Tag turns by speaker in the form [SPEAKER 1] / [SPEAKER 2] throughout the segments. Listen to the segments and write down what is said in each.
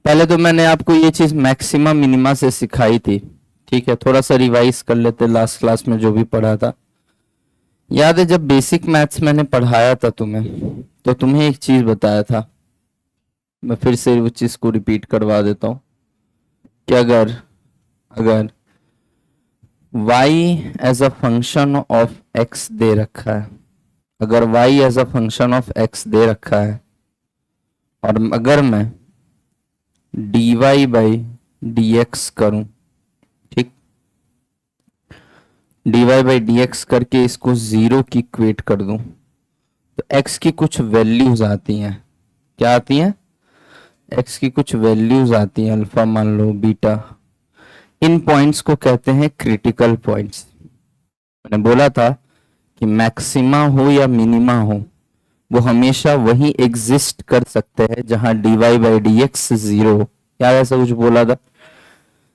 [SPEAKER 1] पहले तो मैंने आपको ये चीज मैक्सिमा मिनिमा से सिखाई थी। ठीक है, थोड़ा सा रिवाइज कर लेते लास्ट क्लास में जो भी पढ़ा था। याद है जब बेसिक मैथ्स मैंने पढ़ाया था तुम्हें, तो तुम्हें एक चीज बताया था। मैं फिर से वो चीज को रिपीट करवा देता हूँ कि अगर अगर y as a function of x दे रखा है, अगर y as a function of x दे रखा है, और अगर मैं dy बाई dx करूं, ठीक, dy बाई dx करके इसको जीरो की इक्वेट कर दूं, तो x की कुछ वैल्यूज आती हैं। क्या आती हैं? x की कुछ वैल्यूज आती हैं, अल्फा मान लो, बीटा। इन पॉइंट्स को कहते हैं क्रिटिकल पॉइंट्स। मैंने बोला था कि मैक्सिमा हो या मिनिमा हो, वो हमेशा वही एग्जिस्ट कर सकते हैं जहां dy by D x zero हो। यार ऐसा कुछ बोला था?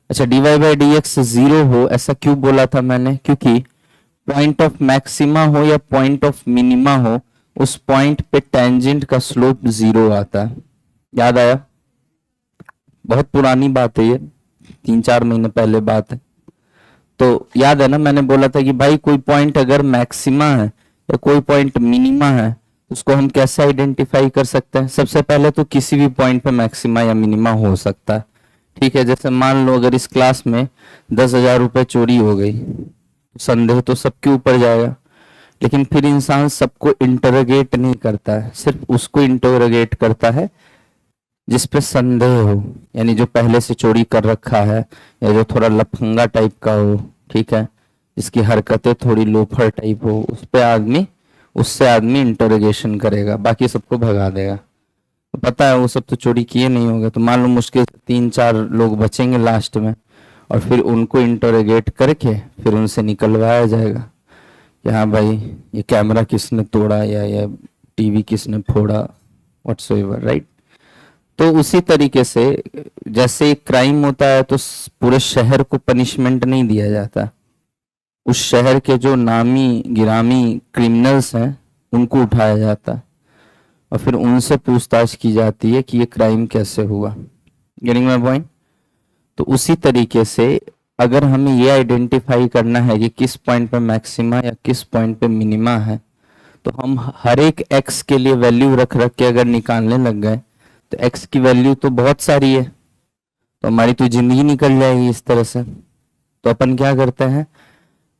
[SPEAKER 1] अच्छा, dy by D x zero हो, ऐसा क्यों बोला था मैंने? क्योंकि पॉइंट ऑफ मैक्सिमा हो या पॉइंट ऑफ मिनिमा हो, उस पॉइंट पे टेंजेंट का स्लोप जीरो आता है। याद आया? बहुत पुरानी बात है ये, 3-4 महीने पहले बात है। तो याद है ना, मैंने बोला था कि भाई कोई पॉइंट अगर मैक्सिमा है या कोई पॉइंट मिनिमा है, उसको हम कैसे आइडेंटिफाई कर सकते हैं? सबसे पहले तो किसी भी पॉइंट पे मैक्सिमा या मिनिमा हो सकता है। ठीक है, जैसे मान लो अगर इस क्लास में 10,000 रुपए चोरी हो गई, तो संदेह तो सबके ऊपर जाएगा। लेकिन फिर इंसान सबको इंटरोगेट नहीं करता है, सिर्फ उसको इंटरोगेट करता है जिस पे संदेह हो, यानी जो पहले से चोरी कर रखा है या जो थोड़ा लफंगा टाइप का हो, ठीक है, जिसकी हरकतें थोड़ी लोफर टाइप हो, उससे आदमी इंटरोगेशन करेगा, बाकी सबको भगा देगा। तो पता है वो सब तो चोरी किए नहीं होंगे, तो मान लो मुश्किल 3-4 लोग बचेंगे लास्ट में, और फिर उनको इंटरोगेट करके फिर उनसे निकलवाया जाएगा कि हाँ भाई ये कैमरा किसने तोड़ा या ये टीवी किसने फोड़ा, व्हाट्सोएवर, राइट। तो उसी तरीके से जैसे एक क्राइम होता है तो पूरे शहर को पनिशमेंट नहीं दिया जाता, उस शहर के जो नामी गिरामी क्रिमिनल्स हैं उनको उठाया जाता है और फिर उनसे पूछताछ की जाती है कि ये क्राइम कैसे हुआ। Getting my point? तो उसी तरीके से अगर हमें ये आइडेंटिफाई करना है कि किस पॉइंट पे मैक्सिमा या किस पॉइंट पे मिनिमा है, तो हम हर एक एक्स के लिए वैल्यू रख रख के अगर निकालने लग गए, तो एक्स की वैल्यू तो बहुत सारी है, तो हमारी तो जिंदगी निकल जाएगी इस तरह से। तो अपन क्या करते हैं,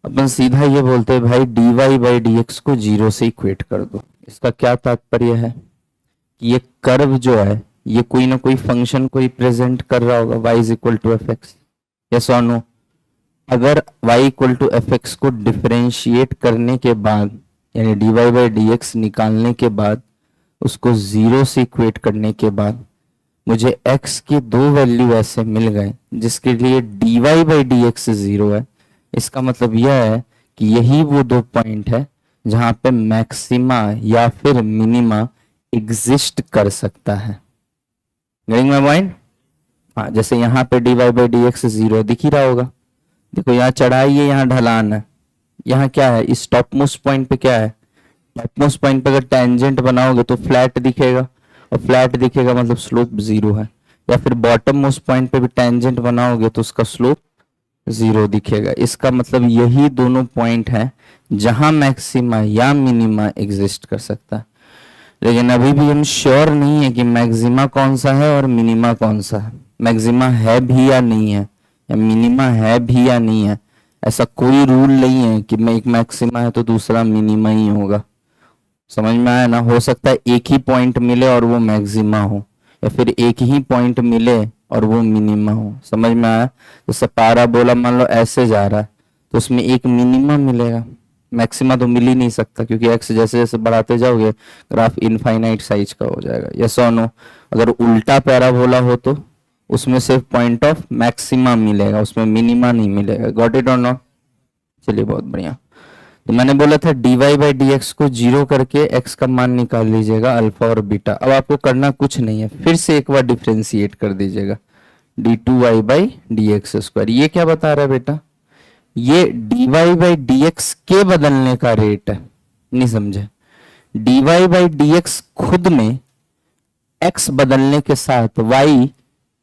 [SPEAKER 1] अपन सीधा ये बोलते हैं भाई dy बाई डी एक्स को जीरो से इक्वेट कर दो। इसका क्या तात्पर्य है कि ये कर्व जो है ये कोई ना कोई फंक्शन को रिप्रेजेंट कर रहा होगा, y is equal to F X. Yes और नो? अगर y equal to F X को डिफरेंशिएट करने के बाद, यानी dy बाई डी एक्स निकालने के बाद, उसको जीरो से इक्वेट करने के बाद मुझे x के दो वैल्यू ऐसे मिल गए जिसके लिए dy by D x zero है। इसका मतलब यह है कि यही वो दो पॉइंट है जहां पे मैक्सिमा या फिर मिनिमा एग्जिस्ट कर सकता है। Getting my point? हाँ, जैसे यहाँ पे dy by D x zero दिख ही रहा होगा। देखो यहाँ चढ़ाई है, यहाँ ढलान है, यहाँ क्या है, इस टॉप मोस्ट पॉइंट पे क्या है, टॉप मोस्ट पॉइंट पे अगर टेंजेंट बनाओगे तो फ्लैट दिखेगा, और फ्लैट दिखेगा मतलब स्लोप जीरो है। या फिर बॉटम मोस्ट पॉइंट पे भी टेंजेंट बनाओगे तो उसका स्लोप जीरो दिखेगा। इसका मतलब यही दोनों पॉइंट हैं जहां मैक्सिमा या मिनिमा एग्जिस्ट कर सकता है। लेकिन अभी भी हम श्योर नहीं है कि मैक्सिमा कौन सा है और मिनिमा कौन सा है। मैक्सिमा है भी या नहीं है, या मिनिमा है भी या नहीं है। ऐसा कोई रूल नहीं है कि मैं एक मैक्सिमा है तो दूसरा मिनिमा ही होगा। समझ में आया ना? हो सकता है एक ही पॉइंट मिले और वो मैक्सिमा हो, या फिर एक ही पॉइंट मिले और वो मिनिमा हो। समझ में आया? जैसे पाराबोला मान लो ऐसे जा रहा है तो उसमें एक मिनिमा मिलेगा, मैक्सिमा तो मिल ही नहीं सकता, क्योंकि एक्स जैसे जैसे बढ़ाते जाओगे ग्राफ इनफाइनाइट साइज का हो जाएगा। यस और नो? अगर उल्टा पैराबोला हो तो उसमें सिर्फ पॉइंट ऑफ मैक्सिमा मिलेगा, उसमें मिनिमा नहीं मिलेगा। गॉट इट और नो? चलिए, बहुत बढ़िया। तो मैंने बोला था dy बाई डी एक्स को जीरो करके x का मान निकाल लीजिएगा, अल्फा और बीटा। अब आपको करना कुछ नहीं है, फिर से एक बार डिफ्रेंशिएट कर दीजिएगा, d2y by D X square. ये क्या बता रहा है बेटा? ये dy बाई डी एक्स के बदलने का रेट है। नहीं समझे? dy बाई डी एक्स खुद में x बदलने के साथ y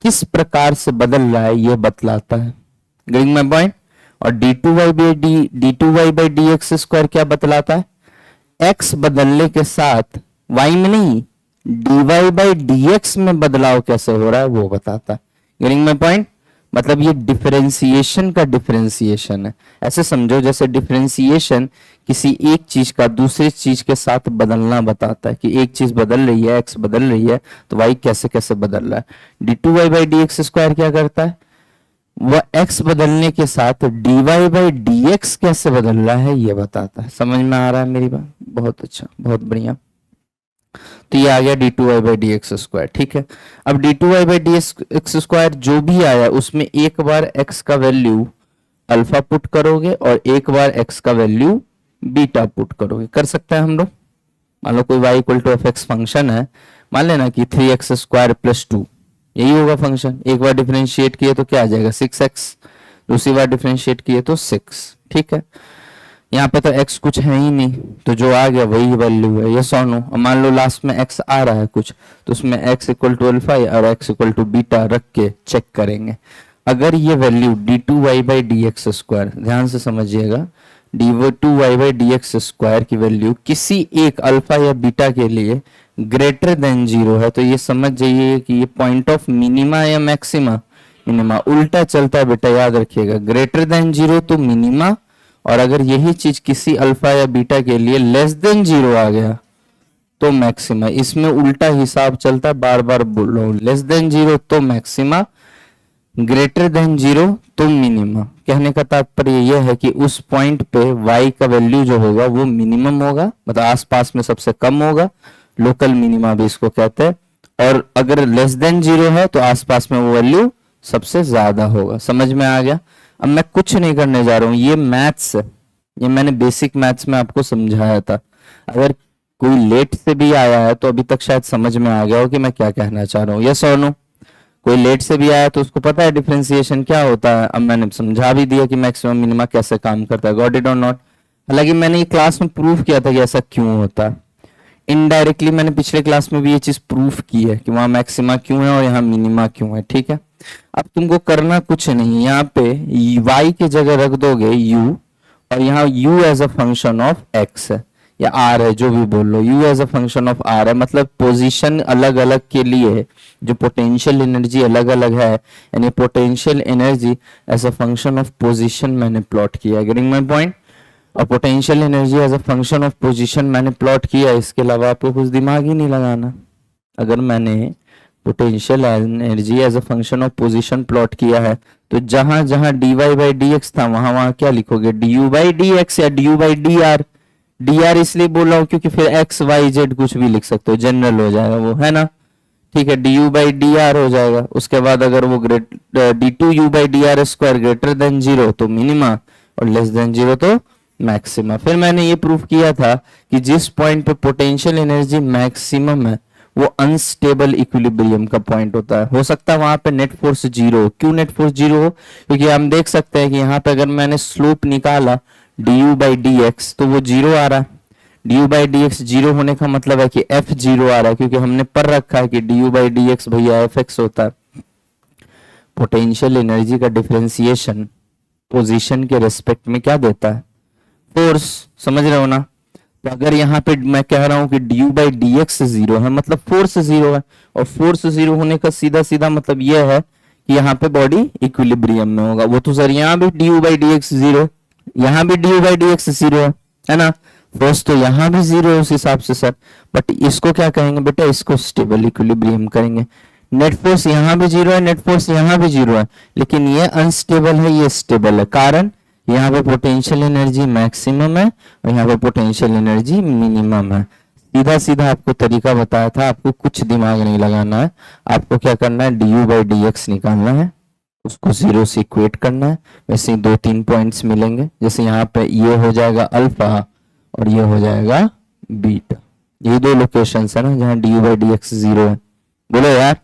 [SPEAKER 1] किस प्रकार से बदल रहा है ये बतलाता है। Getting my point. और d2y/dx स्क्वायर क्या बतलाता है, x बदलने के साथ y में नहीं dy/dx में बदलाव कैसे हो रहा है वो बताता है। Getting my point. मतलब ये डिफरेंशिएशन का डिफरेंशिएशन है। ऐसे समझो जैसे डिफरेंशिएशन किसी एक चीज का दूसरी चीज के साथ बदलना बताता है कि एक चीज बदल रही है, x बदल रही है तो y कैसे कैसे बदल रहा है। d2y/dx स्क्वायर क्या करता है, वह x बदलने के साथ dy/dx कैसे बदल रहा है ये बताता है। समझ में आ रहा है मेरी बात? बहुत अच्छा, बहुत बढ़िया। तो ये आ गया d2y/dx स्क्वायर। ठीक है, अब d2y/dx स्क्वायर जो भी आया उसमें एक बार x का वैल्यू अल्फा पुट करोगे और एक बार x का वैल्यू बीटा पुट करोगे। कर सकते हैं हम लोग। मान लो कोई y equal to fx function है, मान लेना कि 3x स्क्वायर प्लस 2 यही होगा फंक्शन। एक बार डिफरेंशिएट किए तो क्या आ जाएगा 6x, दूसरी बार डिफरेंशिएट किए तो 6। ठीक है, यहाँ पे तो x कुछ है ही नहीं तो जो आ गया वही वैल्यू है, ये सोनो। मान लो लास्ट में x आ रहा है कुछ तो उसमें x इक्वल टू अल्फा और x इक्वल टू बीटा रख के चेक करेंगे। अगर ये वैल्यू d2y/dx स्क्वायर, ध्यान से समझिएगा, d2y/dx स्क्वायर की वैल्यू किसी एक अल्फा या बीटा के लिए ग्रेटर देन 0 है तो ये समझ जाइए कि ये पॉइंट ऑफ मिनिमा या मैक्सिमा, मिनिमा उल्टा चलता है बेटा, याद रखिएगा। ग्रेटर देन 0 तो मिनिमा, और अगर यही चीज किसी अल्फा या बीटा के लिए लेस देन 0 आ गया तो मैक्सिमा। इसमें उल्टा हिसाब चलता है, बार बार बोल रहा हूं। लेस देन 0 तो मैक्सिमा, ग्रेटर देन 0 तो मिनिमा। कहने का तात्पर्य यह है कि उस पॉइंट पे y का वैल्यू जो होगा वो मिनिमम होगा, मतलब आसपास में सबसे कम होगा, लोकल मिनिमा भी इसको कहते हैं। और अगर लेस देन 0 है तो आसपास में वो वैल्यू सबसे ज्यादा होगा। समझ में आ गया? अब मैं कुछ नहीं करने जा रहा हूं, ये मैथ्स है, ये मैंने बेसिक मैथ्स में आपको समझाया था। अगर कोई लेट से भी आया है तो अभी तक शायद समझ में आ गया हो कि मैं क्या कहना चाह रहा हूँ। यस और नो? कोई लेट से भी आया तो उसको पता है डिफरेंशिएशन क्या होता है। अब मैंने समझा भी दिया कि मैक्सिमम मिनिमा कैसे काम करता है। गॉट इट और नॉट? हालांकि मैंने ये क्लास में प्रूफ किया था कि ऐसा क्यों होता है। इनडायरेक्टली मैंने पिछले क्लास में भी ये चीज प्रूफ की है कि वहां मैक्सिमा क्यों है और यहाँ मिनिमा क्यों है। ठीक है, अब तुमको करना कुछ नहीं, यहाँ पे y की जगह रख दोगे u, और यहाँ u as a function of x है या r है, जो भी बोल लो, u as a function of r है। मतलब पोजीशन अलग अलग के लिए जो पोटेंशियल एनर्जी अलग अलग है, यानी potential energy as a function of position मैंने प्लॉट किया। Getting my point? और potential energy as a function of position मैंने प्लॉट किया, इसके अलावा आपको कुछ दिमाग ही नहीं लगाना। अगर मैंने potential energy as a function of position plot किया है तो जहां जहां dy/dx था वहां वहां क्या लिखोगे, du/dx या du/dr। dr इसलिए बोल रहा हूं क्योंकि फिर x y z कुछ भी लिख सकते हो, जनरल हो जाएगा वो, है ना? ठीक है, du/dr हो जाएगा। उसके बाद अगर वो d2u/dr स्क्वायर ग्रेटर देन 0 तो मिनिमा, और लेस देन 0 तो मैक्सिमा। फिर मैंने ये प्रूफ किया था कि जिस पॉइंट पे पोटेंशियल एनर्जी मैक्सिमम है वो अनस्टेबल इक्विलिब्रियम का पॉइंट होता है। हो सकता है वहां पे नेट फोर्स 0। क्यों नेट फोर्स 0 हो? क्योंकि हम देख सकते हैं कि यहाँ पे अगर मैंने स्लोप निकाला du/dx तो वो 0 आ रहा है। du/dx 0 होने का मतलब है कि f 0 आ रहा है, क्योंकि हमने पढ़ रखा है कि du/dx भैया fx होता है। पोटेंशियल एनर्जी का डिफरेंशिएशन पोजीशन के रेस्पेक्ट में क्या देता है? फोर्स। समझ रहे हो ना? तो अगर यहाँ पे मैं कह रहा हूं कि du/dx 0 है मतलब फोर्स 0 है, और फोर्स 0 होने का सीधा सीधा मतलब यह है कि यहाँ पे बॉडी इक्विलिब्रियम में होगा। वो तो सर यहाँ भी du/dx 0, यहाँ भी du/dx 0 है ना? फोर्स तो यहाँ भी 0 है उस हिसाब से सर, बट इसको क्या कहेंगे बेटा, इसको स्टेबल इक्विलिब्रियम करेंगे। नेट फोर्स यहाँ भी 0 है, नेट फोर्स यहाँ भी 0 है, लेकिन ये अनस्टेबल है, ये स्टेबल है। कारण यहाँ पे पोटेंशियल एनर्जी मैक्सिमम है और यहाँ पे पोटेंशियल एनर्जी मिनिमम है। सीधा सीधा आपको तरीका बताया था, आपको कुछ दिमाग नहीं लगाना है। आपको क्या करना है, du/dx निकालना है, उसको 0 से इक्वेट करना है। वैसे ही 2-3 पॉइंट्स मिलेंगे, जैसे यहाँ पे ये हो जाएगा अल्फा और ये हो जाएगा बीटा। ये दो लोकेशंस है ना जहाँ du/dx 0 है। बोलो यार।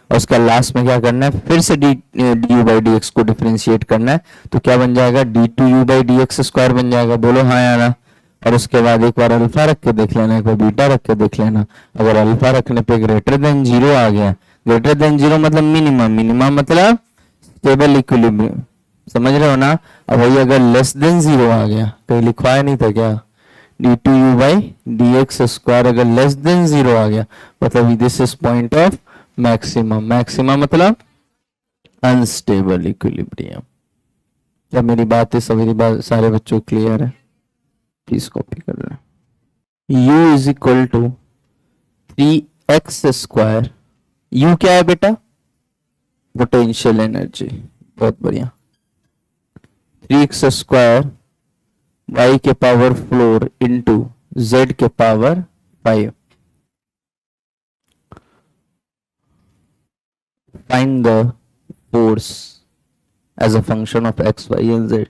[SPEAKER 1] और उसका लास्ट में क्या करना है, फिर से du/dx को डिफरेंशिएट करना है, तो क्या बन जाएगा, d2u/dx स्क्वायर बन जाएगा। बोलो हाँ या ना? और उसके बाद एक बार अल्फा रख के देख लेना, एक बार बीटा रख के देख लेना। अगर अल्फा रखने पे ग्रेटर देन 0 आ गया ग्रेटर देन जीरो मतलब मिनिमम, मिनिमम मतलब स्टेबल इक्विलिब्रियम, समझ रहे हो ना। अब वही अगर लेस देन जीरो आ गया, कहीं लिखवाया नहीं था क्या, D two U by D X square अगर लेस देन जीरो आ गया मतलब this is point of maximum, maximum मतलब अनस्टेबल इक्विलिब्रियम। क्या मेरी बात है, सभी बात सारे बच्चों क्लियर है, प्लीज कॉपी कर रहे हैं। u is equal to 3x square, u क्या है बेटा, पोटेंशियल एनर्जी, बहुत बढ़िया, 3x स्क्वायर y के पावर 4 इंटू z के power 5। Find the force as a function of x, y and z।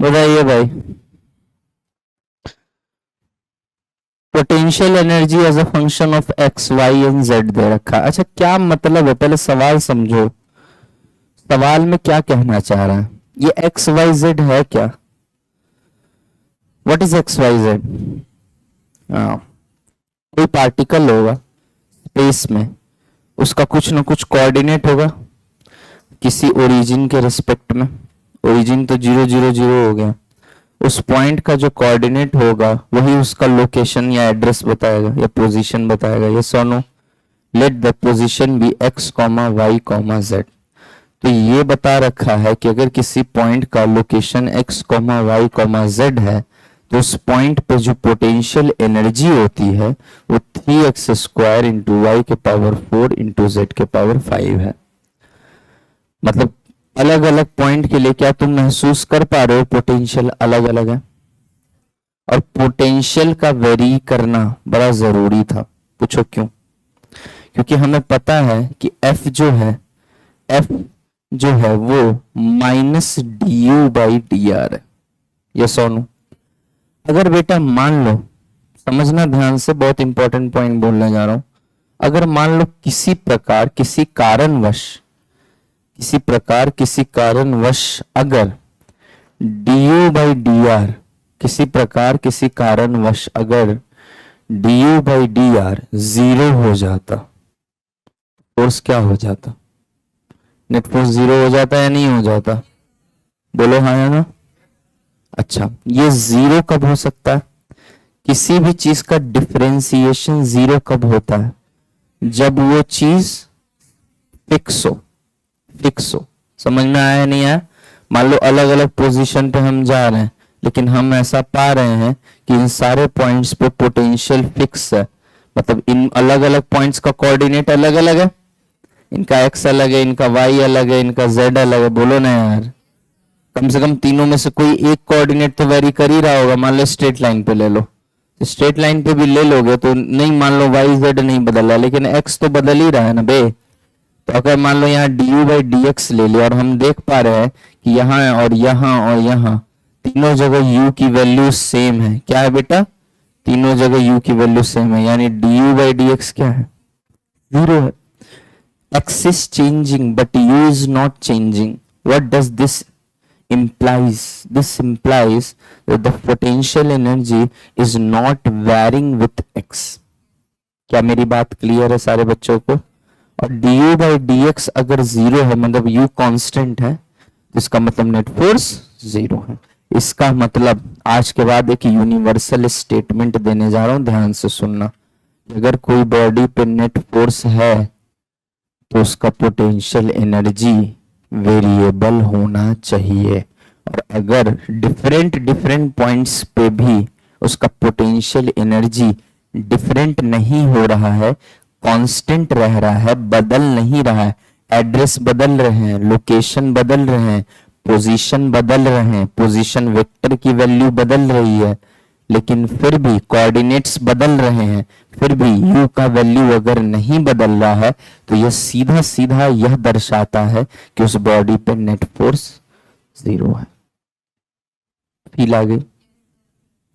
[SPEAKER 1] बताइए भाई, potential energy as a function of x, y and z दे रखा। अच्छा क्या मतलब है, पहले सवाल समझो, सवाल में क्या कहना चाह रहा है, ये x, y, z है क्या, what is x, y, z। कोई पार्टिकल होगा स्पेस में, उसका कुछ ना कुछ कोऑर्डिनेट होगा किसी ओरिजिन के रिस्पेक्ट में, ओरिजिन तो 0 0 0 हो गया, उस पॉइंट का जो कोऑर्डिनेट होगा वही उसका लोकेशन या एड्रेस बताएगा या पोजीशन बताएगा, ये सोनो। Let the position be x, y, z। तो ये बता रखा है कि अगर किसी पॉइंट का लोकेशन x, y, z है तो उस पॉइंट पे जो पोटेंशियल एनर्जी होती है वो 3x स्क्वायर इंटू वाई के पावर 4 इंटू जेड के पावर 5 है। मतलब अलग अलग पॉइंट के लिए क्या तुम महसूस कर पा रहे हो, पोटेंशियल अलग अलग है, और पोटेंशियल का वेरी करना बड़ा जरूरी था। पूछो क्यों, क्योंकि हमें पता है कि F जो है वो minus D U by D are है, ये सोनू। अगर बेटा मान लो, समझना ध्यान से, बहुत इंपॉर्टेंट पॉइंट बोलने जा रहा हूं, अगर मान लो किसी प्रकार किसी कारणवश अगर D U by D are, किसी कारणवश अगर D U by D are 0 हो जाता, फोर्स क्या हो जाता, नेट फोर्स 0 हो जाता या नहीं हो जाता, बोलो हाँ या ना। अच्छा ये 0 कब हो सकता है, किसी भी चीज का डिफरेंशिएशन 0 कब होता है, जब वो चीज फिक्स हो। समझ में आया नहीं आया, मान लो अलग अलग पोजीशन पे हम जा रहे हैं लेकिन हम ऐसा पा रहे हैं कि इन सारे पॉइंट्स पे पोटेंशियल फिक्स है, मतलब इन अलग अलग पॉइंट्स का कोऑर्डिनेट अलग अलग है, इनका x अलग है, इनका y अलग है, इनका z अलग है, बोलो ना यार, कम से कम तीनों में से कोई एक कोऑर्डिनेट तो वेरी कर ही रहा होगा। मान लो स्ट्रेट लाइन पे ले लो, स्ट्रेट लाइन पे भी ले लोगे तो नहीं, मान लो y z नहीं बदल रहा लेकिन x तो बदल ही रहा है ना बे। तो अगर मान लो यहाँ D U by D x ले लिया और हम देख पा रहे हैं कि यहाँ और यहाँ तीनों जगह u की वैल्यू सेम है, क्या है बेटा, तीनों जगह u की वैल्यू सेम है, यानी D U by D x क्या है, 0 है। x is changing but u is not changing. What does this implies? This implies that the potential energy is not varying with x. क्या मेरी बात clear है सारे बच्चों को। और du by dx अगर 0 है मतलब u कांस्टेंट है, इसका मतलब नेट फोर्स 0 है। इसका मतलब आज के बाद एक यूनिवर्सल स्टेटमेंट देने जा रहा हूं, ध्यान से सुनना। अगर कोई बॉडी पे नेट फोर्स है तो उसका पोटेंशियल एनर्जी वेरिएबल होना चाहिए, और अगर डिफरेंट पॉइंट्स पे भी उसका पोटेंशियल एनर्जी डिफरेंट नहीं हो रहा है, कांस्टेंट रह रहा है, बदल नहीं रहा है, एड्रेस बदल रहे हैं, लोकेशन बदल रहे हैं, पोजीशन बदल रहे हैं, पोजीशन वेक्टर की वैल्यू बदल रही है, लेकिन फिर भी कोऑर्डिनेट्स बदल रहे हैं, फिर भी u का वैल्यू अगर नहीं बदल रहा है तो यह सीधा सीधा यह दर्शाता है कि उस बॉडी पे नेट फोर्स 0 है। फील आ गई,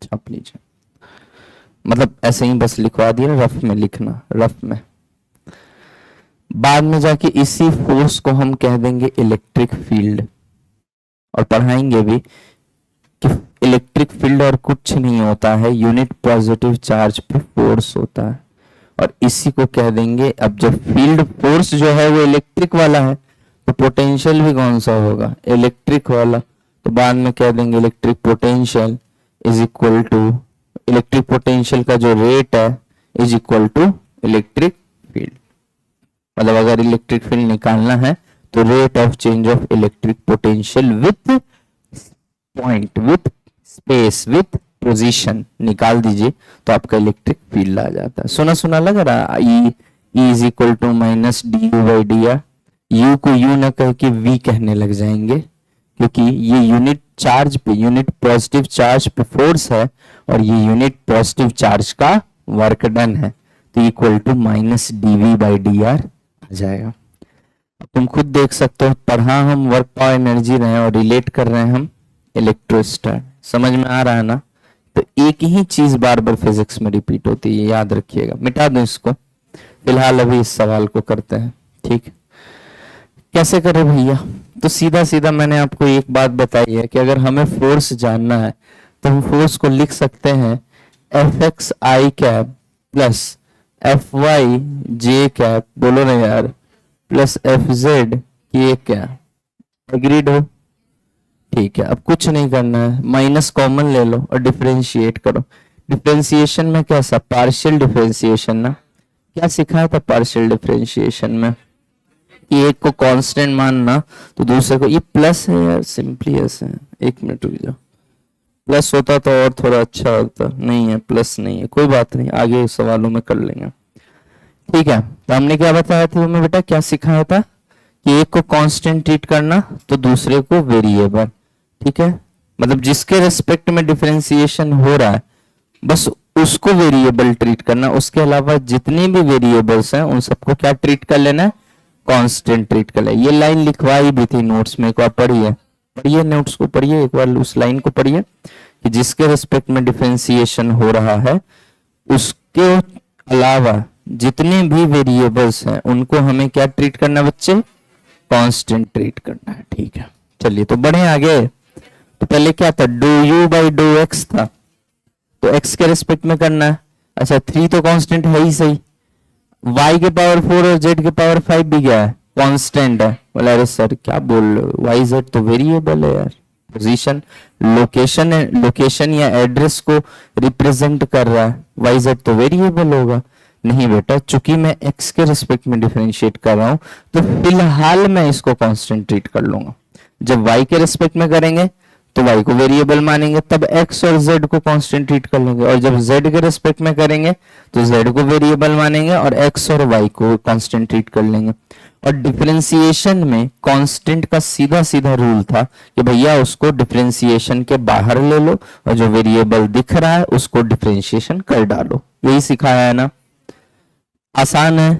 [SPEAKER 1] छाप लीजिए, मतलब ऐसे ही बस लिखवा दिया, रफ में लिखना, रफ में। बाद में जाके इसी फोर्स को हम कह देंगे इलेक्ट्रिक फील्ड, और पढ़ाएंगे भी कि इलेक्ट्रिक फील्ड और कुछ नहीं होता है, यूनिट पॉजिटिव चार्ज पे फोर्स होता है। और इसी को कह देंगे, अब जब फील्ड फोर्स जो है वो इलेक्ट्रिक वाला है तो पोटेंशियल भी कौन सा होगा, इलेक्ट्रिक वाला। तो बाद में कह देंगे electric potential is equal to, electric potential का जो रेट है is equal to electric field. मतलब अगर इलेक्ट्रिक फील्ड निकालना है तो rate of change of electric potential with point, with space, with position निकाल दीजिए तो आपका इलेक्ट्रिक फील्ड आ जाता है। सुना सुना लग रहा, E is equal to minus D U by D R. U को यू न कह के वी कहने लग जाएंगे क्योंकि ये यूनिट चार्ज पे, यूनिट पॉजिटिव चार्ज पे फोर्स है और ये यूनिट पॉजिटिव चार्ज का वर्क डन है, तो equal to minus D V by D R आ जाएगा। तुम खुद देख सकते हो, पढ़ा हम वर्क पावर एनर्जी रहे हैं और रिलेट कर रहे हैं हम इलेक्ट्रोस्टैट। समझ में आ रहा है ना? तो एक ही चीज बार बार फिजिक्स में रिपीट होती है, याद रखिएगा। मिटा दो इसको, फिलहाल अभी इस सवाल को करते हैं। ठीक, कैसे करें भैया? तो सीधा सीधा मैंने आपको एक बात बताई है कि अगर हमें फोर्स जानना है तो हम फोर्स को लिख सकते हैं F x I cap plus F Y J cap, बोलो ना यार, प्लस एफ जेड के कैप। एग्रीड हो? ठीक है, अब कुछ नहीं करना है, माइनस कॉमन ले लो और डिफरेंशिएट करो। डिफरेंशिएशन में कैसा, पार्शियल डिफरेंशिएशन ना, क्या सिखाया था पार्शियल डिफरेंशिएशन में? कि एक को कांस्टेंट मानना तो दूसरे को, ये प्लस है यार, सिंपली ऐसे है। एक मिनट रुक जाओ, प्लस होता तो और थोड़ा अच्छा होता, नहीं है प्लस नहीं है, कोई बात नहीं, आगे सवालों में कर लेंगे। ठीक है, तो हमने क्या बताया था तुम्हें बेटा, क्या सिखाया था कि एक को कांस्टेंट ट्रीट करना तो दूसरे को वेरिएबल। ठीक है, मतलब जिसके रेस्पेक्ट में डिफरेंशिएशन हो रहा है बस उसको वेरिएबल ट्रीट करना, उसके अलावा जितने भी वेरिएबल्स हैं उन सबको क्या ट्रीट कर लेना है, कांस्टेंट ट्रीट कर लेना। ये लाइन लिखवाई भी थी नोट्स में, एक बार पढ़िए, पढ़िए नोट्स को पढ़िए, एक बार उस लाइन को पढ़िए कि जिसके रेस्पेक्ट में डिफरेंशिएशन हो रहा है उसके अलावा जितने भी वेरिएबल्स हैं उनको हमें क्या ट्रीट करना है बच्चे, कांस्टेंट ट्रीट करना है। ठीक है, चलिए तो बढ़े आगे। तो पहले क्या था, do U by do X था, तो एक्स के रेस्पेक्ट में करना है। अच्छा, 3 तो कांस्टेंट है ही सही, y के पावर 4 और z के पावर 5 भी क्या है, कांस्टेंट है। बोला अरे सर क्या बोल रहे हो, y z तो वेरिएबल है यार, पोजीशन लोकेशन है, लोकेशन या एड्रेस को रिप्रेजेंट कर रहा है, y z तो वेरिएबल होगा। नहीं बेटा, चूंकि मैं x के रेस्पेक्ट में डिफरेंशिएट कर रहा हूं तो फिलहाल मैं इसको कांस्टेंट ट्रीट कर लूंगा। जब y के रेस्पेक्ट में करेंगे तो y को वेरिएबल मानेंगे, तब x और z को कांस्टेंट ट्रीट कर लेंगे, और जब z के रेस्पेक्ट में करेंगे तो z को वेरिएबल मानेंगे और x और y को कांस्टेंट ट्रीट कर लेंगे। और डिफरेंशिएशन में कांस्टेंट का सीधा सीधा रूल था कि भैया उसको डिफरेंशिएशन के बाहर ले लो और जो वेरिएबल दिख रहा है उसको डिफरेंशिएशन कर डालो। यही सिखाया है ना? आसान है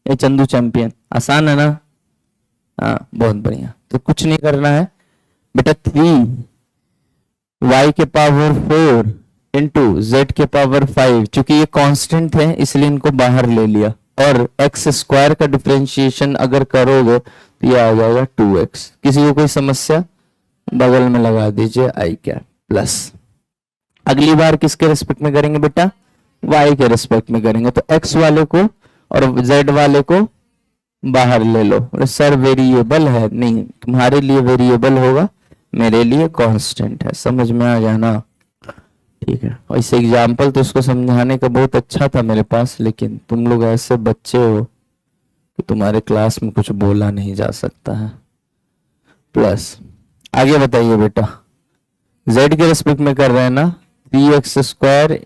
[SPEAKER 1] ये चंदू चैंपियन, आसान है ना? हाँ बहुत बढ़िया। तो कुछ नहीं करना है बेटा, 3 y के पावर 4 इंटू z के पावर 5, चूंकि ये कांस्टेंट है इसलिए इनको बाहर ले लिया, और x स्क्वायर का डिफरेंशिएशन अगर करोगे तो ये आ जाएगा 2x। किसी को कोई समस्या, बगल में लगा दीजिए i क्या प्लस। अगली बार किसके रेस्पेक्ट में करेंगे बेटा, y के रेस्पेक्ट में करेंगे, तो x वाले को और z वाले को बाहर ले लो। सर वेरिएबल है, नहीं तुम्हारे लिए वेरिएबल होगा, मेरे लिए कांस्टेंट है। समझ में आ गया ना? ठीक है, वैसे एग्जाम्पल तो उसको समझाने का बहुत अच्छा था मेरे पास, लेकिन तुम लोग ऐसे बच्चे हो कि तुम्हारे क्लास में कुछ बोला नहीं जा सकता है। प्लस आगे बताइए बेटा, z के रेस्पेक्ट में कर रहे हैं ना, 3x स्क्वायर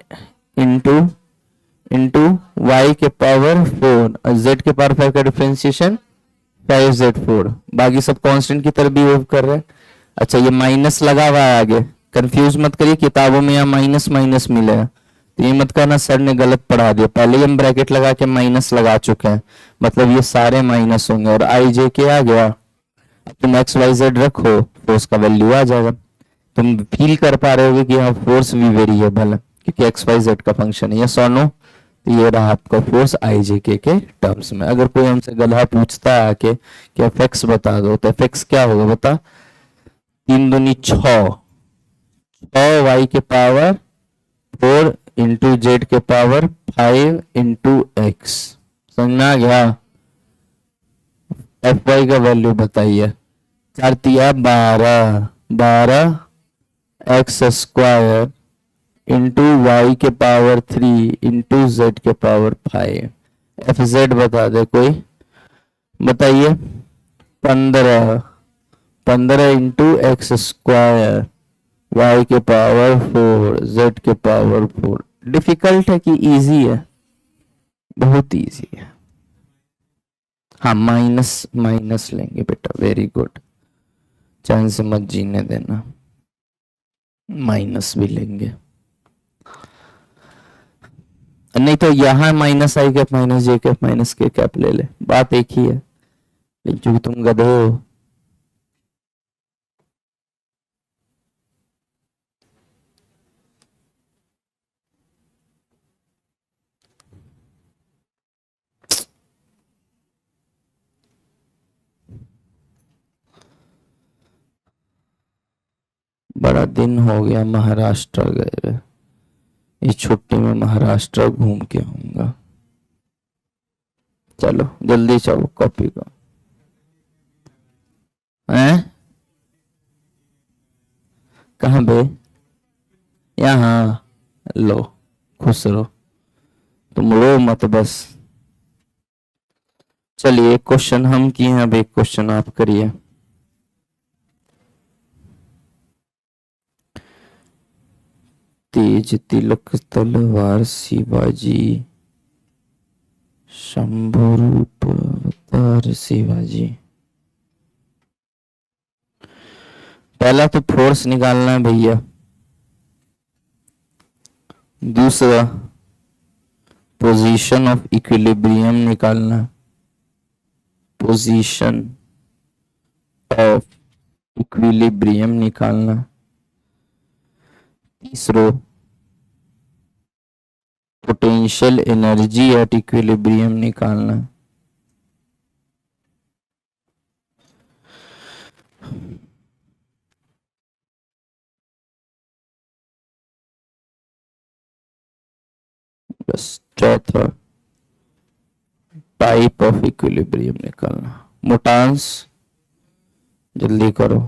[SPEAKER 1] इंटू y के पावर 4 और z के पावर 5 का डिफरेंशिएशन 5z4, बाकी सब कांस्टेंट की तरफ बिहेव कर रहे हैं। अच्छा, ये माइनस लगा हुआ है आगे, कंफ्यूज मत करिए, किताबों में यहाँ माइनस माइनस मिलेगा तो ये मत कहना सर ने गलत पढ़ा दिया, पहले ही हम ब्रैकेट लगा के माइनस लगा चुके हैं, मतलब ये सारे माइनस होंगे और आई जे के आ गया। तुम एक्स वाई जेड रखो फोर्स का वैल्यू आ जाएगा। तुम फील कर पा रहे होगे कि यहाँ फोर्स भी वेरिएबल है क्योंकि एक्स वाई जेड का फंक्शन है, यस और नो? तो ये रहा आपका फोर्स आई जे के टर्म्स में। अगर कोई हमसे गधा पूछता है आके कि एफ एक्स बता दो, तो एफ एक्स क्या होगा बता, 3 दूनी 6 वाई के पावर 4 इंटू जेड के पावर 5 इंटू एक्स। समझ में आ गया? एफ वाई का वैल्यू बताइए। 4 तिया 12, 12 एक्स स्क्वायर इंटू वाई के पावर 3 इंटू जेड के पावर 5। एफ जेड बता दे कोई, बताइए। 15, 15 इंटू एक्स स्क्वायर वाई के पावर 4 जेड के पावर 4। डिफिकल्ट है कि इजी है? बहुत इजी है। हाँ, माइनस माइनस लेंगे बेटा, वेरी गुड, चांस से मत जीने देना, माइनस भी लेंगे। नहीं तो यहां माइनस आई कैप माइनस जे कैप माइनस के कैप ले ले, बात एक ही है, लेकिन चूंकि तुम गधे हो। बड़ा दिन हो गया महाराष्ट्र गए, इस छुट्टी में महाराष्ट्र घूम के आऊंगा। चलो जल्दी चलो कॉपी को। हैं कहाँ बे? यहाँ लो, खुश रहो, तुम रो मत बस। चलिए एक क्वेश्चन हम किए हैं, अब एक क्वेश्चन आप करिए। तेज तिलक तलवार शिवाजी, शंभु रूप अवतार शिवाजी। पहला तो फोर्स निकालना है भैया, दूसरा पोजीशन ऑफ इक्विलिब्रियम निकालना, पोजीशन ऑफ इक्विलिब्रियम निकालना, तीसरो पोटेंशियल एनर्जी एट इक्विलिब्रियम निकालना, बस चौथा टाइप ऑफ इक्विलिब्रियम निकालना। मोटांस जल्दी करो,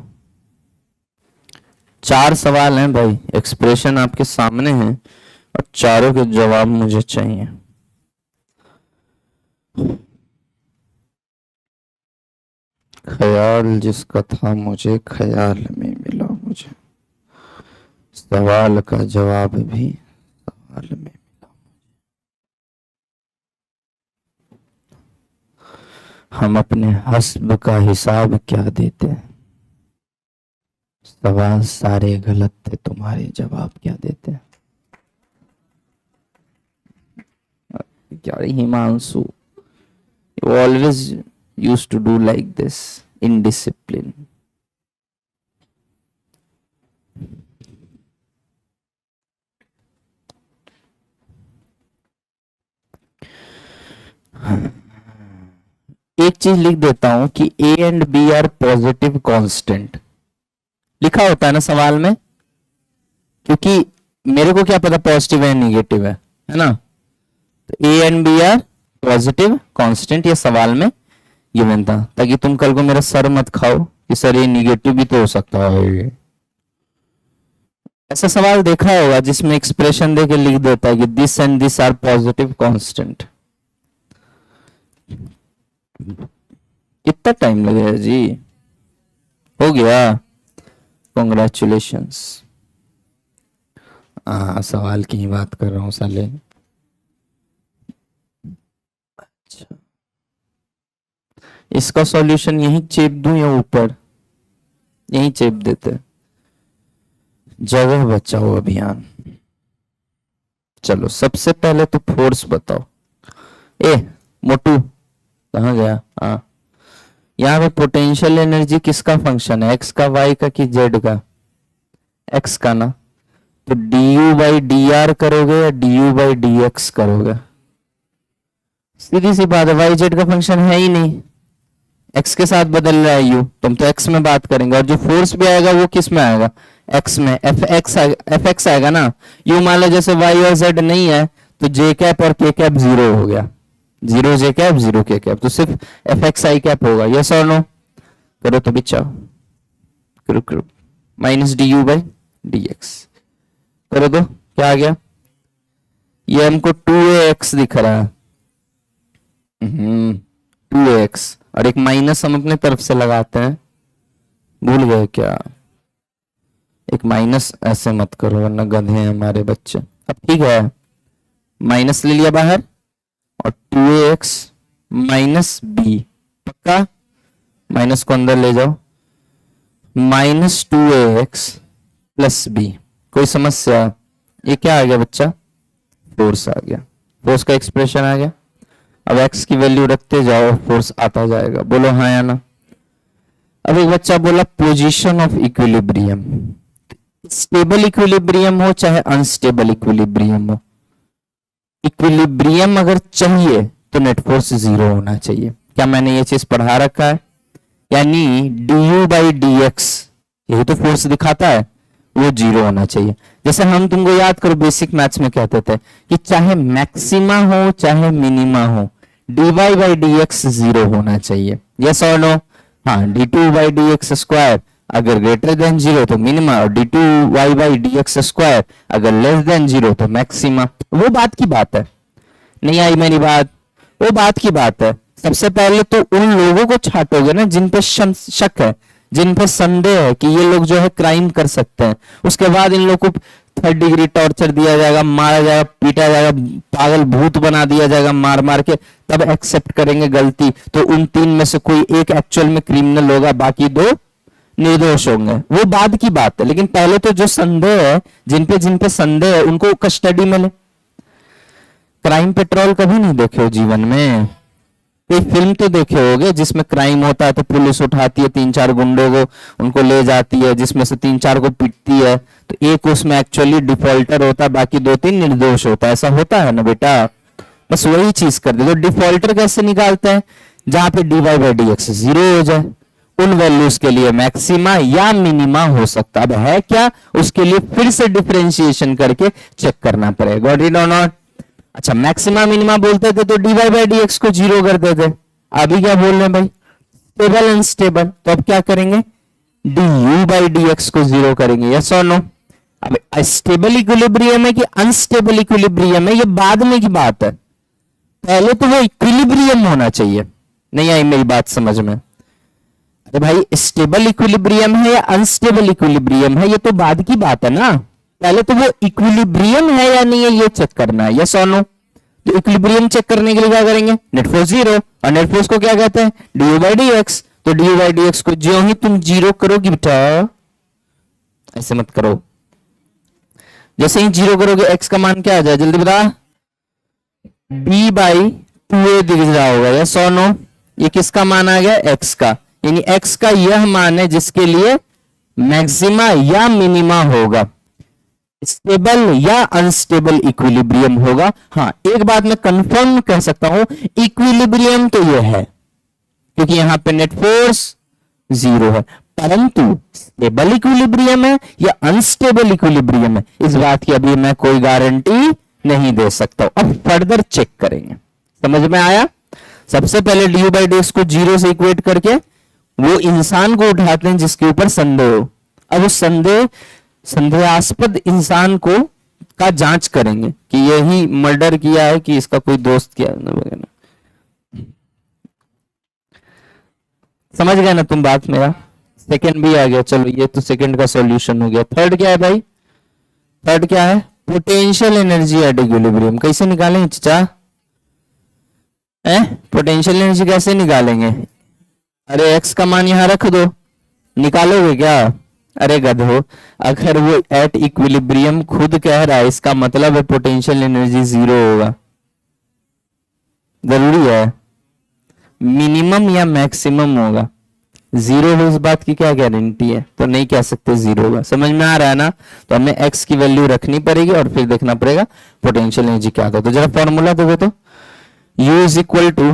[SPEAKER 1] 4 सवाल हैं भाई, एक्सप्रेशन आपके सामने हैं और चारों के जवाब मुझे चाहिए। ख्याल जिसका था मुझे ख्याल में मिला, मुझे सवाल का जवाब भी सवाल में मिला। हम अपने हस्ब का हिसाब क्या देते हैं? सवाल सारे गलत थे, तुम्हारे जवाब क्या देते हैं? क्या Himanshu, you always used to do like this in discipline. एक चीज लिख देता हूं कि A and B are positive constant, लिखा होता है ना सवाल में, क्योंकि मेरे को क्या पता पॉजिटिव है निगेटिव है ना? तो A and B are positive constant, ये सवाल में गिवन था, ताकि तुम कल को मेरा सर मत खाओ कि सर ये निगेटिव भी तो हो सकता है। ऐसा सवाल देखा होगा जिसमें एक्सप्रेशन देके लिख देता है कि this and this are positive constant. कितना टाइम लगेगा जी? हो गया, कॉन्ग्रेचुलेशंस। सवाल की ही बात कर रहा हूं साले। अच्छा, इसका सॉल्यूशन यही चेप दूं या ऊपर? यही चेप देते, जगह बचाओ अभियान। चलो सबसे पहले तो फोर्स बताओ। ए मोटू कहाँ गया? हाँ, यहाँ पे पोटेंशियल एनर्जी किसका फंक्शन है, एक्स का, वाई का कि जेड का? एक्स का ना, तो D U by D are करोगे या D U by D x करोगे? सीधी सी बात है, वाई जेड का फंक्शन है ही नहीं, एक्स के साथ बदल रहा है यू, तुम तो एक्स में बात करेंगे, और जो फोर्स भी आएगा वो किस में आएगा, एक्स में, एफ एक्स आएगा ना। यू मान लो जैसे वाई और जेड नहीं है तो जे कैप और के कैप जीरो हो गया, जीरो जे कैप जीरो के कैप, तो सिर्फ एफ एक्स आई कैप होगा। यस और नो, करो तो बिचा, करो करो, minus D U by D x, करो तो क्या आ गया, ये हमको 2ax दिख रहा है, 2ax, और एक माइनस हम अपने तरफ से लगाते हैं, भूल गए क्या, एक माइनस ऐसे मत करो वरना गधे हैं हमारे बच्चे। अब ठीक है, माइनस ले लिया बाहर, और 2ax माइनस बी, पक्का, माइनस को अंदर ले जाओ, माइनस 2ax प्लस बी, कोई समस्या, ये क्या आ गया बच्चा, फोर्स आ गया, फोर्स का एक्सप्रेशन आ गया। अब x की वैल्यू रखते जाओ, फोर्स आता जाएगा, बोलो हाँ या ना। अब एक बच्चा बोला position of equilibrium, stable equilibrium हो चाहे अनस्टेबल इक्विलिब्रियम हो, इक्विलिब्रियम अगर चाहिए तो नेट फोर्स जीरो होना चाहिए। क्या मैंने ये चीज पढ़ा रखा है, यानी du बाई डी एक्स, यही तो फोर्स दिखाता है, वो जीरो होना चाहिए। जैसे हम तुमको याद करो बेसिक मैथ्स में कहते थे कि चाहे मैक्सिमा हो चाहे मिनिमा हो, dy by D x zero होना चाहिए। यस और नो, हाँ, d2 by D X square अगर ग्रेटर देन जीरो तो मिनिमा, और d2y by D X square अगर लेस देन जीरो तो मैक्सिमा। वो बात की बात है, नहीं आई मेरी बात, वो बात की बात है। सबसे पहले तो उन लोगों को छाटोगे ना जिन पे शक है, जिन पे संदेह है कि ये लोग जो है क्राइम कर सकते हैं, उसके बाद इन लोग को 3rd डिग्री टॉर्चर दिया जाएगा, मारा जाएगा, पीटा जाएगा, पागल भूत बना दिया जाएगा मार मार के, तब एक्सेप्ट करेंगे गलती। तो उन 3 में से कोई एक एक्चुअल में क्रिमिनल होगा, बाकी 2 निर्दोष होंगे, वो बाद की बात है। लेकिन पहले तो जो संदेह है, जिन पे संदेह है उनको कस्टडी में ले। क्राइम पेट्रोल कभी नहीं देखे हो जीवन में, कोई फिल्म तो देखे होगे जिसमें क्राइम होता है तो पुलिस उठाती है 3-4 गुंडों को, उनको ले जाती है, जिसमें से 3-4 को पीटती है, तो एक उसमें एक्चुअली डिफॉल्टर होता है, बाकी 2-3 निर्दोष होता है, ऐसा होता है ना बेटा। बस वही चीज कर दे। तो डिफॉल्टर कैसे निकालते हैं, जहां पे dy by D x zero हो जाए, उन वैल्यूज के लिए मैक्सिमा या मिनिमा हो सकता। अब है क्या, उसके लिए फिर से डिफरेंशिएशन करके चेक करना पड़ेगा, गॉट इट और नॉट। अच्छा, मैक्सिमा मिनिमा बोलते थे तो dy बाई डी एक्स को जीरो करते थे, अभी क्या बोल रहे हैं भाई, स्टेबल अनस्टेबल, तो अब क्या करेंगे, du बाई डी एक्स को जीरो करेंगे। यस और नो। अब स्टेबल इक्विलिब्रियम है कि अनस्टेबल इक्विलिब्रियम है, ये बाद में की बात है, पहले तो वो इक्विलिब्रियम होना चाहिए। नहीं आई मेरी बात समझ में, अरे भाई स्टेबल इक्विलिब्रियम है या अनस्टेबल इक्विलिब्रियम है, ये तो बाद की बात है ना, पहले तो वो इक्विलिब्रियम है या नहीं है ये चेक करना है। यस और नो। तो इक्विलिब्रियम चेक करने के लिए क्या करेंगे, नेट फोर्स जीरो, और नेट फोर्स को क्या कहते हैं, डी बाई डी एक्स। तो डी बाई डी एक्स को जो ही तुम जीरो करोगे बेटा, ऐसे मत करो, जैसे ही जीरो करोगे एक्स का मान क्या आ जाए जल्दी बता, बी बाई 2a दिख रहा होगा। यस और नो। ये किसका मान आ गया, एक्स का, यानी एक्स का यह मान है जिसके लिए मैक्सिमा या मिनिमा होगा, स्टेबल या अनस्टेबल इक्विलिब्रियम होगा। हाँ, एक बात मैं कंफर्म कह सकता हूं, इक्विलिब्रियम तो यह है क्योंकि यहां पे नेट फोर्स जीरो है, परंतु स्टेबल इक्विलिब्रियम है या अनस्टेबल इक्विलिब्रियम है, इस बात की अभी मैं कोई गारंटी नहीं दे सकता। अब फर्दर चेक करेंगे, समझ में आया। सबसे पहले डी बाई डी एक्स को जीरो से इक्वेट करके वो इंसान को उठाते हैं जिसके ऊपर संदेह हो। अब उस संदेहास्पद इंसान को का जांच करेंगे कि यही मर्डर किया है कि इसका कोई दोस्त किया वगैरह। समझ गए ना तुम बात मेरा। सेकंड भी आ गया, चलो ये तो सेकंड का सॉल्यूशन हो गया। थर्ड क्या है भाई, थर्ड क्या है, पोटेंशियल एनर्जी एट इक्विलिब्रियम। कैसे निकालेंगे चाचा, पोटेंशियल एनर्जी कैसे निकालेंगे, अरे एक्स का मान यहां रख दो, निकालोगे क्या, अरे गधो, अगर वो एट इक्विलिब्रियम खुद कह रहा है इसका मतलब है पोटेंशियल एनर्जी जीरो होगा। जरूरी है मिनिमम या मैक्सिमम होगा, जीरो हो इस बात की क्या गारंटी है, तो नहीं कह सकते जीरो होगा। समझ में आ रहा है ना। तो हमें एक्स की वैल्यू रखनी पड़ेगी और फिर देखना पड़ेगा पोटेंशियल एनर्जी क्या था। तो जरा फॉर्मूला देखो तो, U is equal to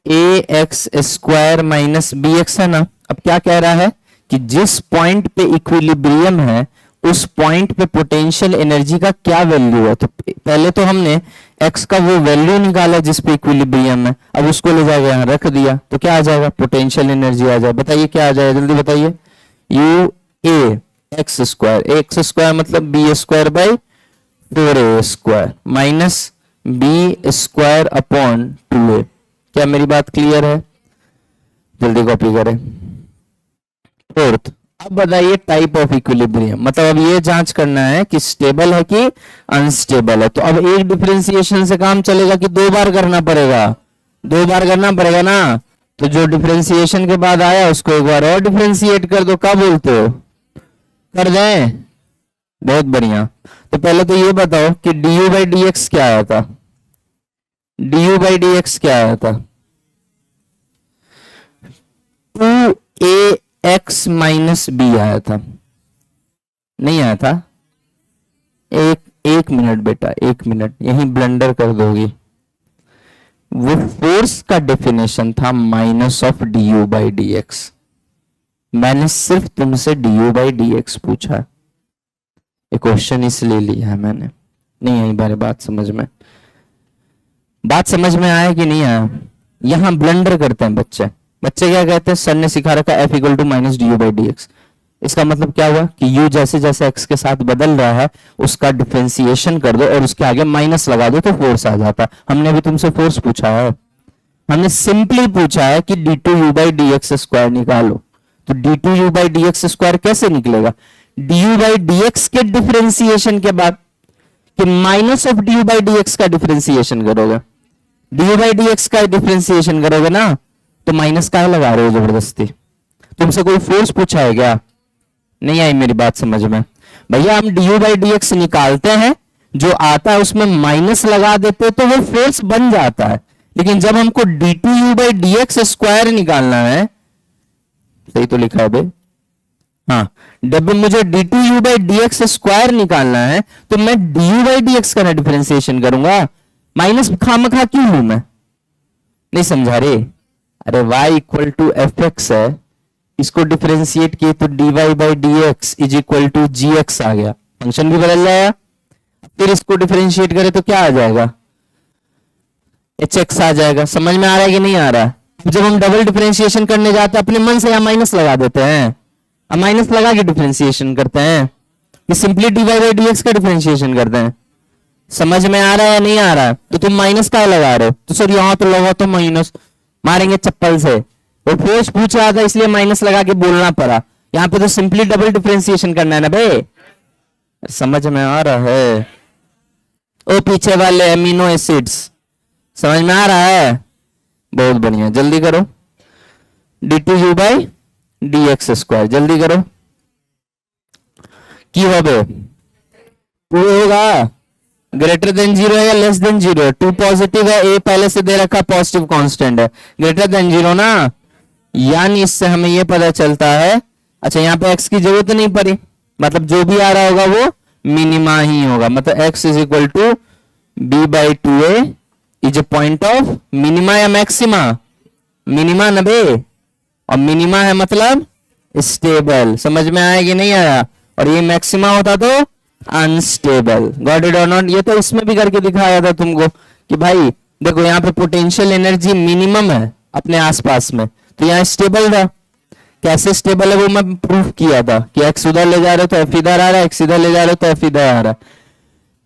[SPEAKER 1] A X square minus B X है ना। अब क्या कह रहा है कि जिस पॉइंट पे इक्विलिब्रियम है उस पॉइंट पे पोटेंशियल एनर्जी का क्या वैल्यू है। तो पहले तो हमने x का वो वैल्यू निकाला जिस पे इक्विलिब्रियम है, अब उसको ले जाकर यहां रख दिया तो क्या आ जाएगा, पोटेंशियल एनर्जी आ जाए। बताइए क्या आ जाएगा, जल्दी बताइए। यू ए एक्स स्क्वायर मतलब B square by 4a square minus B square upon 2a। क्या मेरी बात क्लियर है, जल्दी कॉपी करें। फोर्थ, अब बताइए टाइप ऑफ इक्विलिब्रियम, मतलब अब ये जांच करना है कि स्टेबल है कि अनस्टेबल है। तो अब एक डिफरेंशिएशन से काम चलेगा कि दो बार करना पड़ेगा, दो बार करना पड़ेगा ना। तो जो डिफरेंशिएशन के बाद आया उसको एक बार और डिफरेंशिएट कर दो। क्या बोलते हो, कर दें? बहुत बढ़िया। तो पहले तो ये बताओ कि du बाई डी एक्स क्या आया था, du बाई डी एक्स क्या आया था, 2ax माइनस बी आया था, नहीं आया था? एक मिनट बेटा, एक मिनट, यही ब्लंडर कर दोगी। वो फोर्स का डेफिनेशन था minus of du by D x. मैंने सिर्फ तुमसे du बाई डी एक्स पूछा, ये क्वेश्चन इसलिए लिया है मैंने। नहीं आई बारे बात समझ में, बात समझ में आया कि नहीं आया? यहां ब्लंडर करते हैं बच्चे। बच्चे क्या कहते हैं, सर ने सिखा रखा F equal to minus D U by D X. इसका मतलब क्या हुआ कि u जैसे जैसे x के साथ बदल रहा है उसका डिफरेंशिएशन कर दो और उसके आगे माइनस लगा दो तो फोर्स आ जाता है। हमने अभी तुमसे फोर्स पूछा है, हमने सिंपली पूछा है कि D two U by D X square निकालो। तो D two U by D X square कैसे निकलेगा, D U by D X के डिफरेंशिएशन के बाद, कि minus of D U by D X का डिफरेंशिएशन करोगे, D U by D X का डिफरेंशिएशन करोगे ना, तो माइनस का लगा रहे हो जबरदस्ती। तुमसे कोई फोर्स पूछा है क्या? नहीं आई मेरी बात समझ में? भैया हम डी बाई डी एक्स निकालते हैं, जो आता है उसमें माइनस लगा देते तो वो फोर्स बन जाता है। लेकिन जब हमको D two U by D X square निकालना है, सही तो लिखा है भाई, हाँ, जब मुझे D two U by D X square निकालना है तो मैं D U by D X का डिफरेंशिएशन करूंगा। माइनस खामखा क्यों लू मैं, नहीं समझा रे? अरे y equal to F X है, इसको डिफरेंशिएट किए तो dy by D X is equal to G X आ गया, फंक्शन भी बदल जाएगा। फिर इसको डिफरेंशिएट करें तो क्या आ जाएगा, एच एक्स आ जाएगा। समझ में आ रहा है कि नहीं आ रहा? जब हम डबल डिफरेंशिएशन करने जाते हैं अपने मन से यहाँ माइनस लगा देते हैं, अब माइनस लगा के डिफरेंशिएशन करते हैं कि simply dy by D X का डिफरेंशिएशन करते हैं। समझ में आ रहा है या नहीं आ रहा? तो तुम माइनस का लगा रहे हो, तो सर यहां तो लगा तो माइनस, मारेंगे चप्पल से। वो फोर्स पूछ रहा था इसलिए माइनस लगा के बोलना पड़ा, यहां पे तो सिंपली डबल डिफरेंशिएशन करना है ना भाई। समझ में आ रहा है? ओ पीछे वाले एमिनो एसिड्स, समझ में आ रहा है? बहुत बढ़िया, जल्दी करो। D two U by D X square, जल्दी करो। की होगा ग्रेटर देन जीरो है या लेस देन जीरो है? टू पॉजिटिव है, ए पहले से दे रखा पॉजिटिव कांस्टेंट है, ग्रेटर देन जीरो ना, यानी इससे हमें यह पता चलता है। अच्छा यहाँ पे एक्स की जरूरत नहीं पड़ी, मतलब जो भी आ रहा होगा वो मिनिमा ही होगा, मतलब X is equal to B by two A is a point of minima या मैक्सिमा, मिनिमा न बे, और मिनिमा है मतलब स्टेबल। समझ में आया कि नहीं आया? और ये मैक्सिमा होता तो अनस्टेबल। गॉट इट और नॉट? ये तो इसमें भी करके दिखाया था तुमको कि भाई देखो यहाँ पे पोटेंशियल एनर्जी मिनिमम है अपने आसपास में, तो यहाँ स्टेबल था। कैसे स्टेबल है वो मैं प्रूफ किया था कि एक्स उधर ले जा रहे हो तो एफ इधर आ रहा है, एक्स इधर ले जा रहे हो तो एफ इधर आ रहा है।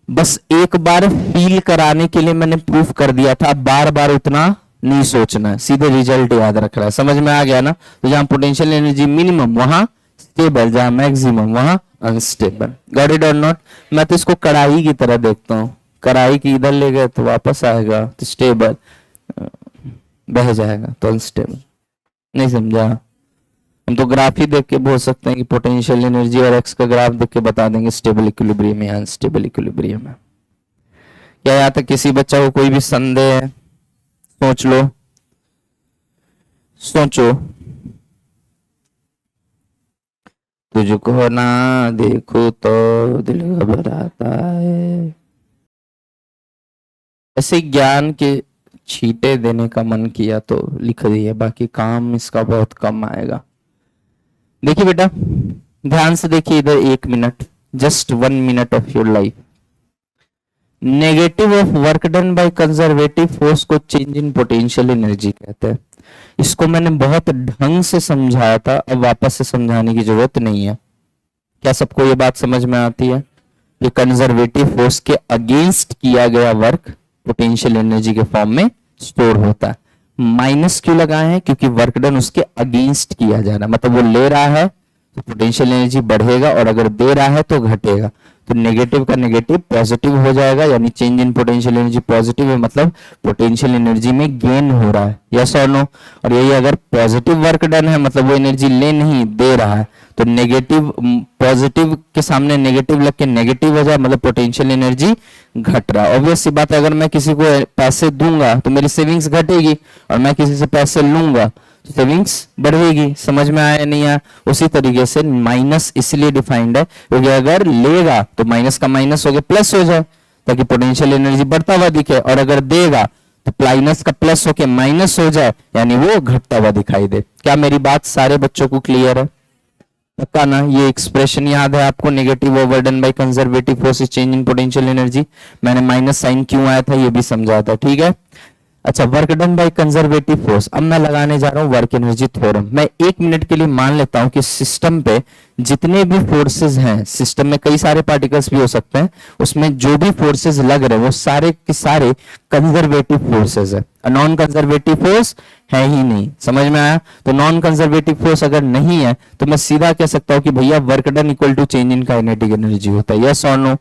[SPEAKER 1] बस एक बार फील कराने के लिए मैंने प्रूफ कर दिया था, बार बार उतना नहीं सोचना है, सीधे रिजल्ट याद रख रहा है। समझ में आ गया ना? तो जहां पोटेंशियल एनर्जी मिनिमम वहां स्टेबल, जहां मैक्सिमम वहां अनस्टेबल। गॉट इट और नॉट? मैं तो इसको कढ़ाई की तरह देखता हूँ, कढ़ाई की इधर ले गए तो वापस आएगा तो स्टेबल, बह जाएगा तो अनस्टेबल। नहीं समझा? हम तो ग्राफ ही देख के बोल सकते हैं कि पोटेंशियल एनर्जी और एक्स का ग्राफ देख के बता देंगे स्टेबल इक्विलिब्रियम या अनस्टेबल इक्विलिब्रियम है। क्या यहाँ तक किसी बच्चा को कोई भी संदेह है? सोच लो, सोचो। तुझको ना देखो तो दिल घबराता है। ऐसे ज्ञान के छींटे देने का मन किया तो लिख दिए, बाकी काम इसका बहुत कम आएगा। देखिए बेटा ध्यान से देखिए इधर, 1 minute, just 1 minute of your life. Negative of work done by conservative force को चेंज इन पोटेंशियल एनर्जी कहते हैं। इसको मैंने बहुत ढंग से समझाया था, अब वापस से समझाने की जरूरत नहीं है। क्या सबको ये बात समझ में आती है कि कंजर्वेटिव फोर्स के अगेंस्ट किया गया वर्क पोटेंशियल एनर्जी के फॉर्म में स्टोर होता है। माइनस क्यों लगाए हैं? क्योंकि वर्क डन उसके अगेंस्ट किया जा रहा है, मतलब वो ले रहा है तो पोटेंशियल एनर्जी बढ़ेगा और अगर दे रहा है तो घटेगा। तो नेगेटिव का नेगेटिव पॉजिटिव हो जाएगा, यानी change in potential energy positive है, मतलब पोटेंशियल एनर्जी में गेन हो रहा है, यस और नो। और यही अगर पॉजिटिव वर्क डन है मतलब वो एनर्जी ले नहीं दे रहा है, तो नेगेटिव पॉजिटिव के सामने नेगेटिव लग के नेगेटिव हो जाए, मतलब पोटेंशियल एनर्जी घट रहा है। ऑब्वियस सी बात है, अगर मैं किसी को पैसे दूंगा तो मेरी सेविंग्स घटेगी, और मैं किसी से पैसे लूंगा सेविंग्स बढ़ेगी। समझ में आया नहीं आया? उसी तरीके से माइनस इसलिए डिफाइंड है क्योंकि अगर लेगा तो माइनस का माइनस हो गया प्लस हो जाए, ताकि पोटेंशियल एनर्जी बढ़ता हुआ दिखे, और अगर देगा तो माइनस का प्लस होके माइनस हो जाए, यानी वो घटता हुआ दिखाई दे। क्या मेरी बात सारे बच्चों को क्लियर है? पक्का ना? ये एक्सप्रेशन याद है आपको, negative over done by conservative force change in potential energy. मैंने माइनस साइन क्यों आया था ये भी समझा था, ठीक है। अच्छा, work done by conservative force. अब मैं लगाने जा रहा हूं वर्क एनर्जी थ्योरम। मैं 1 मिनट के लिए मान लेता हूं कि सिस्टम पे जितने भी फोर्सेस हैं, सिस्टम में कई सारे पार्टिकल्स भी हो सकते हैं, उसमें जो भी फोर्सेस लग रहे हैं वो सारे के सारे कंजर्वेटिव फोर्सेस है, नॉन कंजर्वेटिव फोर्स है ही नहीं। समझ में आया? तो नॉन कंजर्वेटिव फोर्स अगर नहीं है तो मैं सीधा कह सकता हूं कि भैया work done equal to change in kinetic energy होता है, यस और नो।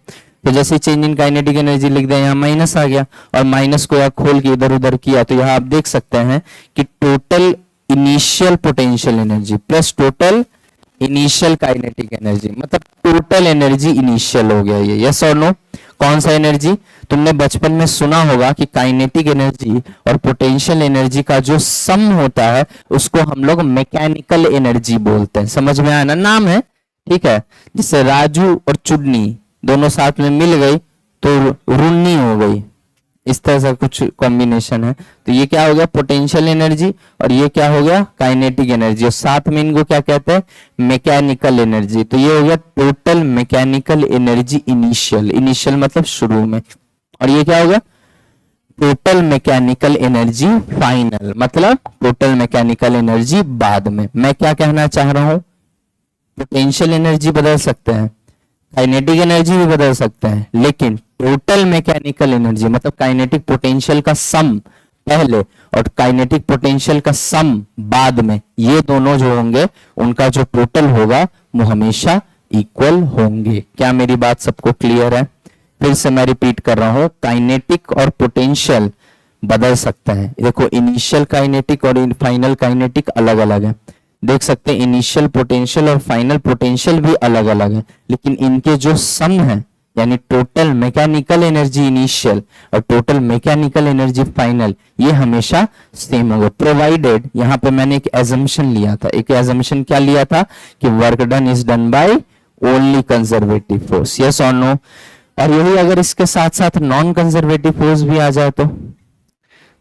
[SPEAKER 1] तो जैसे चेंज इन काइनेटिक एनर्जी लिख दें, यहाँ माइनस आ गया, और माइनस को यहाँ खोल के इधर उधर किया तो यहाँ आप देख सकते हैं कि total initial potential energy plus total initial kinetic energy, मतलब टोटल एनर्जी इनिशियल हो गया ये, यस और नो। कौन सा एनर्जी? तुमने बचपन में सुना होगा कि काइनेटिक एनर्जी और पोटेंशियल एनर्जी का जो सम होता है उसको हम लोग मैकेनिकल एनर्जी बोलते हैं। समझ में आया ना? नाम है, ठीक है। जिससे राजू और चुन्नी दोनों साथ में मिल गई तो रुन्नी हो गई, इस तरह से कुछ कॉम्बिनेशन है। तो ये क्या हो गया? पोटेंशियल एनर्जी, और ये क्या हो गया? काइनेटिक एनर्जी, और साथ में इनको क्या कहते हैं? Mechanical energy. तो ये हो गया total mechanical energy initial, initial मतलब शुरू में, और ये क्या हो गया? टोटल मैकेनिकल एनर्जी फाइनल, मतलब टोटल मैकेनिकल एनर्जी बाद में। मैं क्या कहना चाह रहा हूं? पोटेंशियल एनर्जी बदल सकते हैं, काइनेटिक एनर्जी भी बदल सकते हैं, लेकिन टोटल मैकेनिकल एनर्जी मतलब काइनेटिक पोटेंशियल का सम पहले और काइनेटिक पोटेंशियल का सम बाद में, ये दोनों जो होंगे उनका जो टोटल होगा वो हमेशा इक्वल होंगे। क्या मेरी बात सबको क्लियर है? फिर से मैं रिपीट कर रहा हूं, काइनेटिक और पोटेंशियल बदल सकते हैं। देखो इनिशियल काइनेटिक और फाइनल काइनेटिक अलग अलग है, देख सकते हैं इनिशियल पोटेंशियल और फाइनल पोटेंशियल भी अलग अलग है, लेकिन इनके जो सम है यानी टोटल मैकेनिकल एनर्जी इनिशियल और टोटल मैकेनिकल एनर्जी फाइनल, ये हमेशा सेम होगा, प्रोवाइडेड। यहां पे मैंने एक एजम्पशन लिया था, एक एजम्पशन क्या लिया था कि work done is done by only conservative force, yes और नो। और यही अगर इसके साथ साथ नॉन कंजर्वेटिव फोर्स भी आ जाए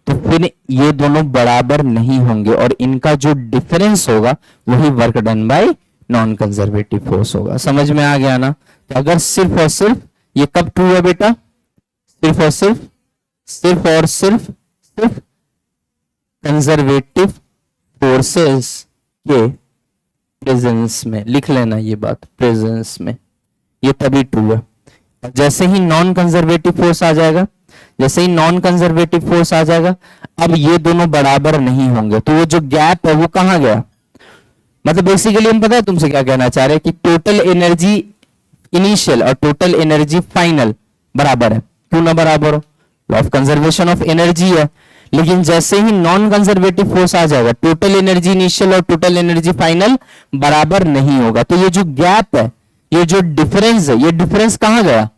[SPEAKER 1] तो फिर ये दोनों बराबर नहीं होंगे और इनका जो डिफरेंस होगा वही work done by non conservative force होगा। समझ में आ गया ना? तो अगर सिर्फ और सिर्फ ये कब ट्रू है बेटा? सिर्फ और सिर्फ कंजर्वेटिव फोर्सेस के प्रेजेंस में, लिख लेना ये बात, प्रेजेंस में, ये तभी ट्रू है। जैसे ही नॉन कंजर्वेटिव फोर्स आ जाएगा, जैसे ही नॉन कंजर्वेटिव फोर्स आ जाएगा, अब ये दोनों बराबर नहीं होंगे, तो वो जो गैप है वो कहां गया? मतलब बेसिकली हम पता है तुमसे क्या कहना चाह रहे हैं कि टोटल एनर्जी इनिशियल और टोटल एनर्जी फाइनल बराबर है। क्यों ना बराबर हो? Law of conservation of energy है। लेकिन जैसे ही नॉन कंजर्वेटिव फोर्स आ जाएगा, टोटल एनर्जी इनिशियल और टोटल एनर्जी फाइनल बराबर नहीं होगा। तो ये जो गैप है, ये जो डिफरेंस है, ये डिफरेंस कहां गया?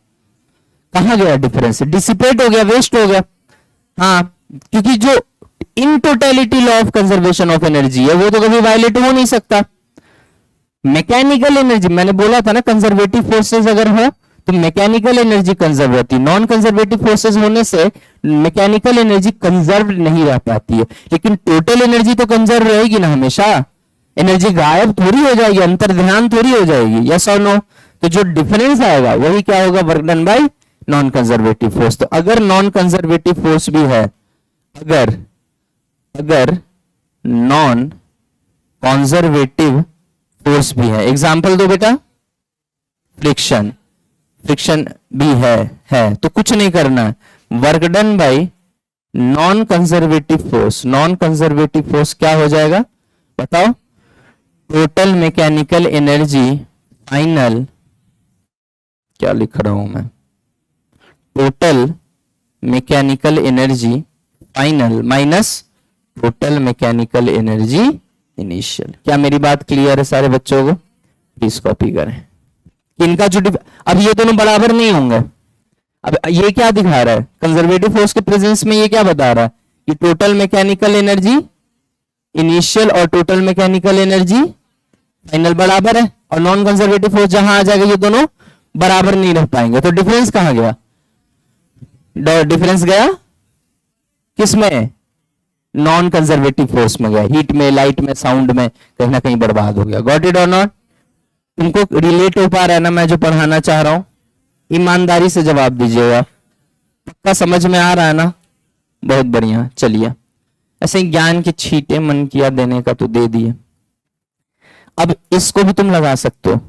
[SPEAKER 1] कहां गया डिफरेंस? डिसिपेट हो गया, वेस्ट हो गया। हाँ, क्योंकि जो in totality law of conservation of energy है वो तो कभी वायलेट हो नहीं सकता। मैकेनिकल एनर्जी मैंने बोला था ना, कंजर्वेटिव फोर्सेस अगर हो तो मैकेनिकल एनर्जी कंजर्व रहती है। नॉन कंजर्वेटिव फोर्सेस होने से मैकेनिकल एनर्जी कंजर्व नहीं रह पाती है, लेकिन टोटल एनर्जी तो कंजर्व रहेगी ना हमेशा। एनर्जी गायब थोड़ी हो जाएगी, अंतर ध्यान थोड़ी हो जाएगी, यस और नो। तो जो डिफरेंस आएगा वही क्या होगा, work done by non conservative force. तो अगर नॉन कंजर्वेटिव फोर्स भी है, अगर नॉन कंजर्वेटिव फोर्स भी है, एग्जांपल दो बेटा, फ्रिक्शन भी है तो कुछ नहीं करना है, work done by non conservative force. Non conservative force क्या हो जाएगा बताओ, टोटल मैकेनिकल एनर्जी फाइनल, क्या लिख रहा हूं मैं, total mechanical energy final minus total mechanical energy initial. क्या मेरी बात क्लियर है सारे बच्चों को? प्लीज कॉपी करें। इनका जो अब ये दोनों बराबर नहीं होंगे। अब ये क्या दिखा रहा है, कंजर्वेटिव फोर्स के प्रेजेंस में ये क्या बता रहा है कि टोटल मैकेनिकल एनर्जी इनिशियल और टोटल मैकेनिकल एनर्जी फाइनल बराबर है, और नॉन कंजर्वेटिव फोर्स जहां आ जाएगा ये दोनों बराबर नहीं रह पाएंगे। तो डिफरेंस कहां गया, डिफरेंस गया किसमें, नॉन कंजर्वेटिव फोर्स में गया, हीट में, लाइट में, साउंड में, कहीं ना कहीं बर्बाद हो गया। गॉट इट और नॉट? तुमको रिलेट हो पा रहा है ना मैं जो पढ़ाना चाह रहा हूं? ईमानदारी से जवाब दीजिएगा, पक्का समझ में आ रहा है ना? बहुत बढ़िया। चलिए, ऐसे ही ज्ञान के छींटे मन किया देने का तो दे दिए। अब इसको भी तुम लगा सकते हो,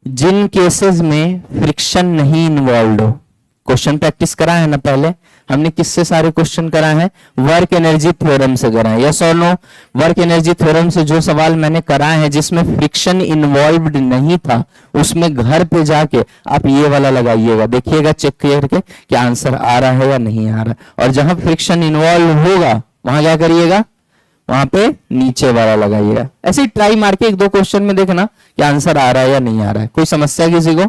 [SPEAKER 1] जिन केसेस में फ्रिक्शन नहीं इन्वॉल्व हो। क्वेश्चन प्रैक्टिस करा है ना पहले हमने, किससे सारे क्वेश्चन कराए हैं, वर्क एनर्जी थ्योरम से कराए, यस और नो? वर्क एनर्जी थ्योरम से जो सवाल मैंने कराए हैं जिसमें फ्रिक्शन इन्वॉल्व्ड नहीं था, उसमें घर पे जाके आप ये वाला लगाइएगा, देखिएगा चेक करके कि आंसर आ रहा है या नहीं आ रहा है। और जहां फ्रिक्शन इन्वॉल्व होगा वहां क्या करिएगा, वहां पे नीचे वाला लगाइएगा। ऐसे ही ट्राई मार के एक दो क्वेश्चन में देखना कि आंसर आ रहा है या नहीं आ रहा है। कोई समस्या किसी को?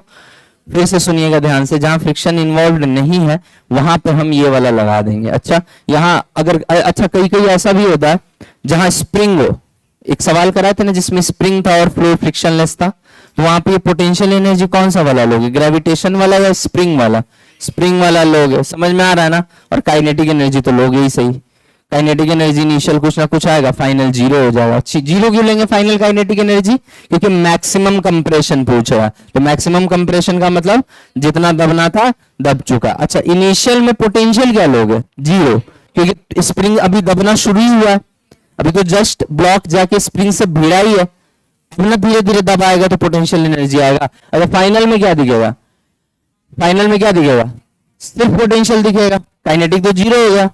[SPEAKER 1] फिर से सुनिएगा ध्यान से, जहां फ्रिक्शन इन्वॉल्व नहीं है वहां पे हम ये वाला लगा देंगे। अच्छा, यहां अगर अच्छा कई कई ऐसा भी होता है जहां स्प्रिंग हो, एक सवाल कराए थे ना जिसमें स्प्रिंग था और फ्लो फ्रिक्शनलेस था, तो वहां पे ये पोटेंशियल एनर्जी कौन सा वाला लोगे, ग्रेविटेशन वाला या स्प्रिंग वाला? स्प्रिंग वाला लोगे, समझ में आ रहा है ना? और काइनेटिक एनर्जी तो लोगे ही सही, काइनेटिक एनर्जी इनिशियल कुछ ना कुछ आएगा, फाइनल जीरो हो जाएगा। जीरो क्यों लेंगे फाइनल काइनेटिक एनर्जी? क्योंकि मैक्सिमम कंप्रेशन पूछ रहा है, तो मैक्सिमम कंप्रेशन का मतलब जितना दबना था दब चुका। अच्छा, इनिशियल में पोटेंशियल क्या लोगे, जीरो, क्योंकि स्प्रिंग अभी दबना शुरू ही हुआ है, अभी तो जस्ट ब्लॉक जाके स्प्रिंग से भिड़ा ही है, ना धीरे धीरे दबाएगा तो पोटेंशियल एनर्जी आएगा। अगर फाइनल में क्या दिखेगा, फाइनल में क्या दिखेगा, सिर्फ पोटेंशियल दिखेगा, काइनेटिक तो जीरो हो गया,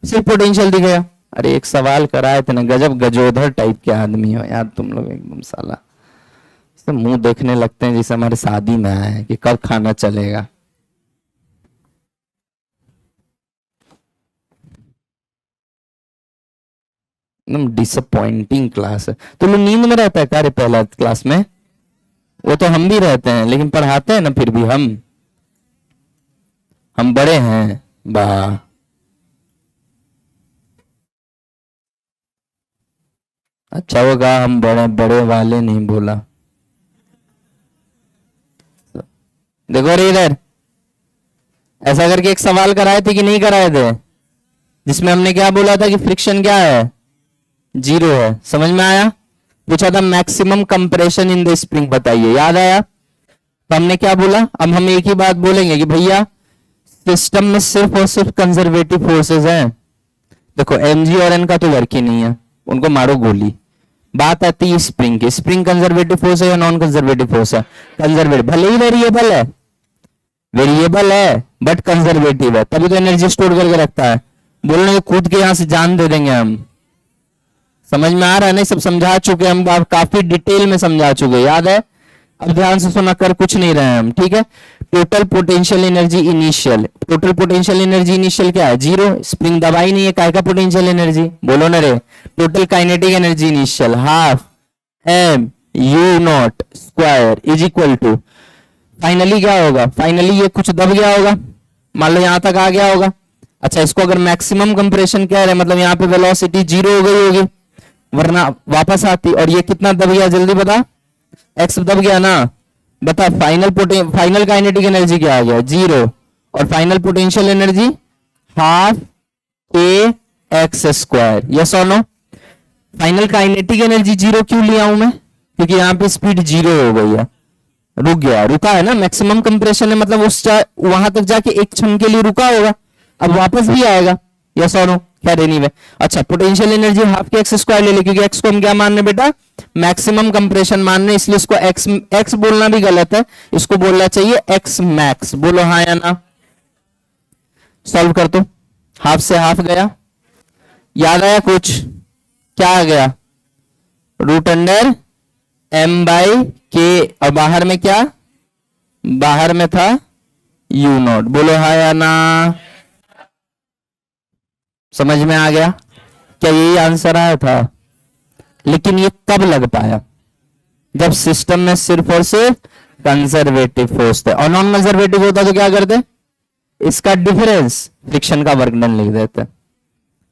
[SPEAKER 1] सिर्फ पोटेंशियल दिखेगा। अरे एक सवाल कराए थे ना, गजब गजोधर टाइप के आदमी हो यार तुम लोग, एकदम साला तो मुंह देखने लगते हैं जैसे हमारे शादी में आए हैं कि कब खाना चलेगा। एकदम डिसअपॉइंटिंग क्लास है। तुम लोग नींद में रहता है क्या रे पहला क्लास में? वो तो हम भी रहते हैं, लेकिन पढ़ाते हैं ना फिर भी हम बड़े हैं बा। अच्छा वो कहा हम बड़े बड़े वाले नहीं बोला। देखो रे इधर, ऐसा करके एक सवाल कराए थे कि नहीं कराए थे, जिसमें हमने क्या बोला था कि फ्रिक्शन क्या है, जीरो है। समझ में आया? पूछा था maximum compression in the spring बताइए, याद आया? तो हमने क्या बोला, अब हम एक ही बात बोलेंगे कि भैया सिस्टम में सिर्फ और सिर्फ कंजर्वेटिव फोर्सेस हैं। देखो एमजी और एन का तो वर्क ही नहीं है, उनको मारो गोली। बात आती है स्प्रिंग की, स्प्रिंग कंजर्वेटिव फोर्स है या नॉन कंजर्वेटिव फोर्स है? कंजर्वेटिव, भले ही वेरिएबल है बट कंजर्वेटिव है, तभी तो एनर्जी स्टोर करके रखता है। बोलने को कूद के यहां से जान दे देंगे हम। समझ में आ रहा है ना? सब समझा चुके हम, काफी डिटेल में समझा चुके, याद है? अब ध्यान से सुना, कर कुछ नहीं रहे हम, ठीक है? Total potential energy initial, total potential energy initial क्या है, जीरो। स्प्रिंग दबाई नहीं है, काय का पोटेंशियल एनर्जी बोलो ना रे। Total kinetic energy initial half M U naught square is equal to, finally क्या होगा, फाइनली ये कुछ दब गया होगा, मान लो यहां तक आ गया होगा। अच्छा, इसको अगर मैक्सिमम कंप्रेशन कह रहे हैं मतलब यहाँ पे वेलोसिटी जीरो हो गई होगी, वरना वापस आती। और ये कितना दब गया जल्दी बता, एक्स दब गया ना, बता, फाइनल काइनेटिक एनर्जी क्या आ गया, 0, और फाइनल पोटेंशियल एनर्जी हाफ ए एक्स स्क्वायर, यस और नो। फाइनल काइनेटिक एनर्जी 0 क्यों लिया हूं मैं, क्योंकि यहां पे स्पीड 0 हो गई है, रुक गया, रुका है ना, मैक्सिमम कंप्रेशन है, मतलब उस वहां तक जाके एक क्षण के लिए रुका होगा, अब वापस भी आएगा, यस और नो। खैर एनीवे, अच्छा पोटेंशियल एनर्जी हाफ के एक्स स्क्वायर ले ले, क्योंकि एक्स को हम क्या मान रहे बेटा, मैक्सिमम कंप्रेशन मान रहे, इसलिए इसको एक्स एक्स बोलना भी गलत है, इसको बोलना चाहिए एक्स मैक्स। बोलो हाँ या ना, सॉल्व कर दो, हाफ से हाफ गया, याद आया कुछ, क्या आ गया, रूट अंडर एम बाई के, और बाहर में क्या, बाहर में था यू नॉट। बोलो हाँ या ना, समझ में आ गया, क्या यही आंसर आया था। लेकिन ये कब लग पाया, जब सिस्टम में सिर्फ और सिर्फ कंजर्वेटिव फोर्स थे, और नॉन कंजर्वेटिव होता तो क्या करते, इसका डिफरेंस फ्रिक्शन का वर्क डन लिख देते,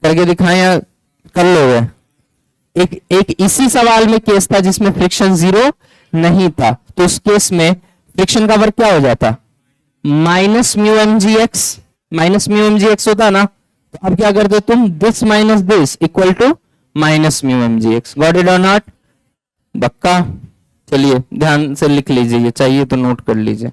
[SPEAKER 1] करके दिखाया, कर लोगे। एक इसी सवाल में केस था जिसमें फ्रिक्शन 0 नहीं था, तो उस केस में फ्रिक्शन का वर्क क्या हो जाता, minus mu M G X, minus mu M G X होता ना, तो अब क्या करते तुम, this minus this equal to minus mu M G X, got it और नॉट, बक्का। चलिए ध्यान से लिख लीजिए, ये चाहिए तो नोट कर लीजिए,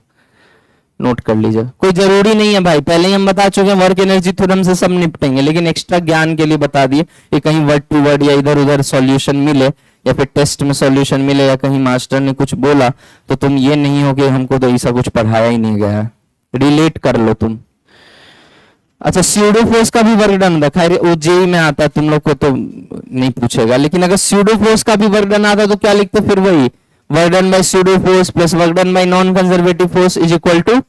[SPEAKER 1] नोट कर लीजिए, कोई जरूरी नहीं है भाई, पहले ही हम बता चुके हैं वर्क एनर्जी थ्योरम से सब निपटेंगे, लेकिन एक्स्ट्रा ज्ञान के लिए बता दिए कि कहीं वर्ड टू वर्ड या इधर उधर सॉल्यूशन मिले, या फिर टेस्ट में सॉल्यूशन मिले, या कहीं मास्टर ने कुछ बोला तो तुम ये नहीं हो कि हमको तो ऐसा कुछ पढ़ाया ही नहीं गया, रिलेट कर लो तुम। अच्छा स्यूडो फोर्स का भी वर्क डन होता है, खैर वो जेई में आता है, तुम लोग को तो नहीं पूछेगा, लेकिन अगर स्यूडो फोर्स का भी वर्क डन आता तो क्या लिखते, फिर वही work done by pseudo force plus work done by non conservative force is equal to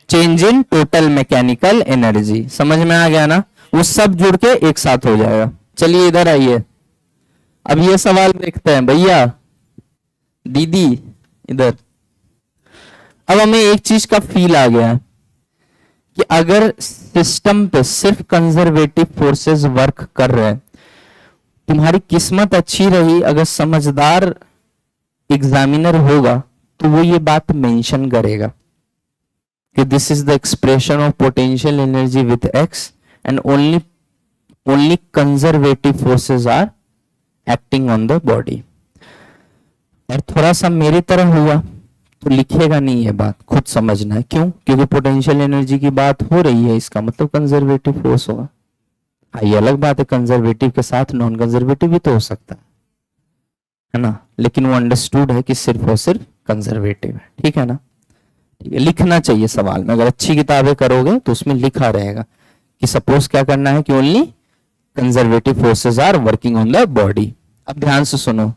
[SPEAKER 1] change in total mechanical energy. समझ में आ गया ना, वो सब जुड़ के एक साथ हो जाएगा। चलिए इधर आइए, अब ये सवाल देखते हैं भैया, दीदी इधर। अब हमें एक चीज का फील आ गया कि अगर सिस्टम पे सिर्फ कंजर्वेटिव फोर्सेस वर्क कर रहे हैं, तुम्हारी किस्मत अच्छी रही, अगर समझदार एग्जामिनर होगा तो वो ये बात मेंशन करेगा कि this is the expression of potential energy with X and only conservative forces are acting on the body. और थोड़ा सा मेरी तरह हुआ तो लिखेगा नहीं, ये बात खुद समझना है, क्यों, क्योंकि पोटेंशियल एनर्जी की बात हो रही है, इसका मतलब कंजर्वेटिव फोर्स होगा। ये अलग बात है, कंजर्वेटिव के साथ नॉन कंजर्वेटिव भी तो हो सकता है ना, लेकिन वो अंडरस्टूड है कि सिर्फ और सिर्फ कंजर्वेटिव है, ठीक है ना। ठीक है, लिखना चाहिए सवाल में, अगर अच्छी किताबें करोगे तो उसमें लिखा रहेगा कि सपोज क्या करना है कि only conservative forces are working on the body. अब ध्यान से सुनो,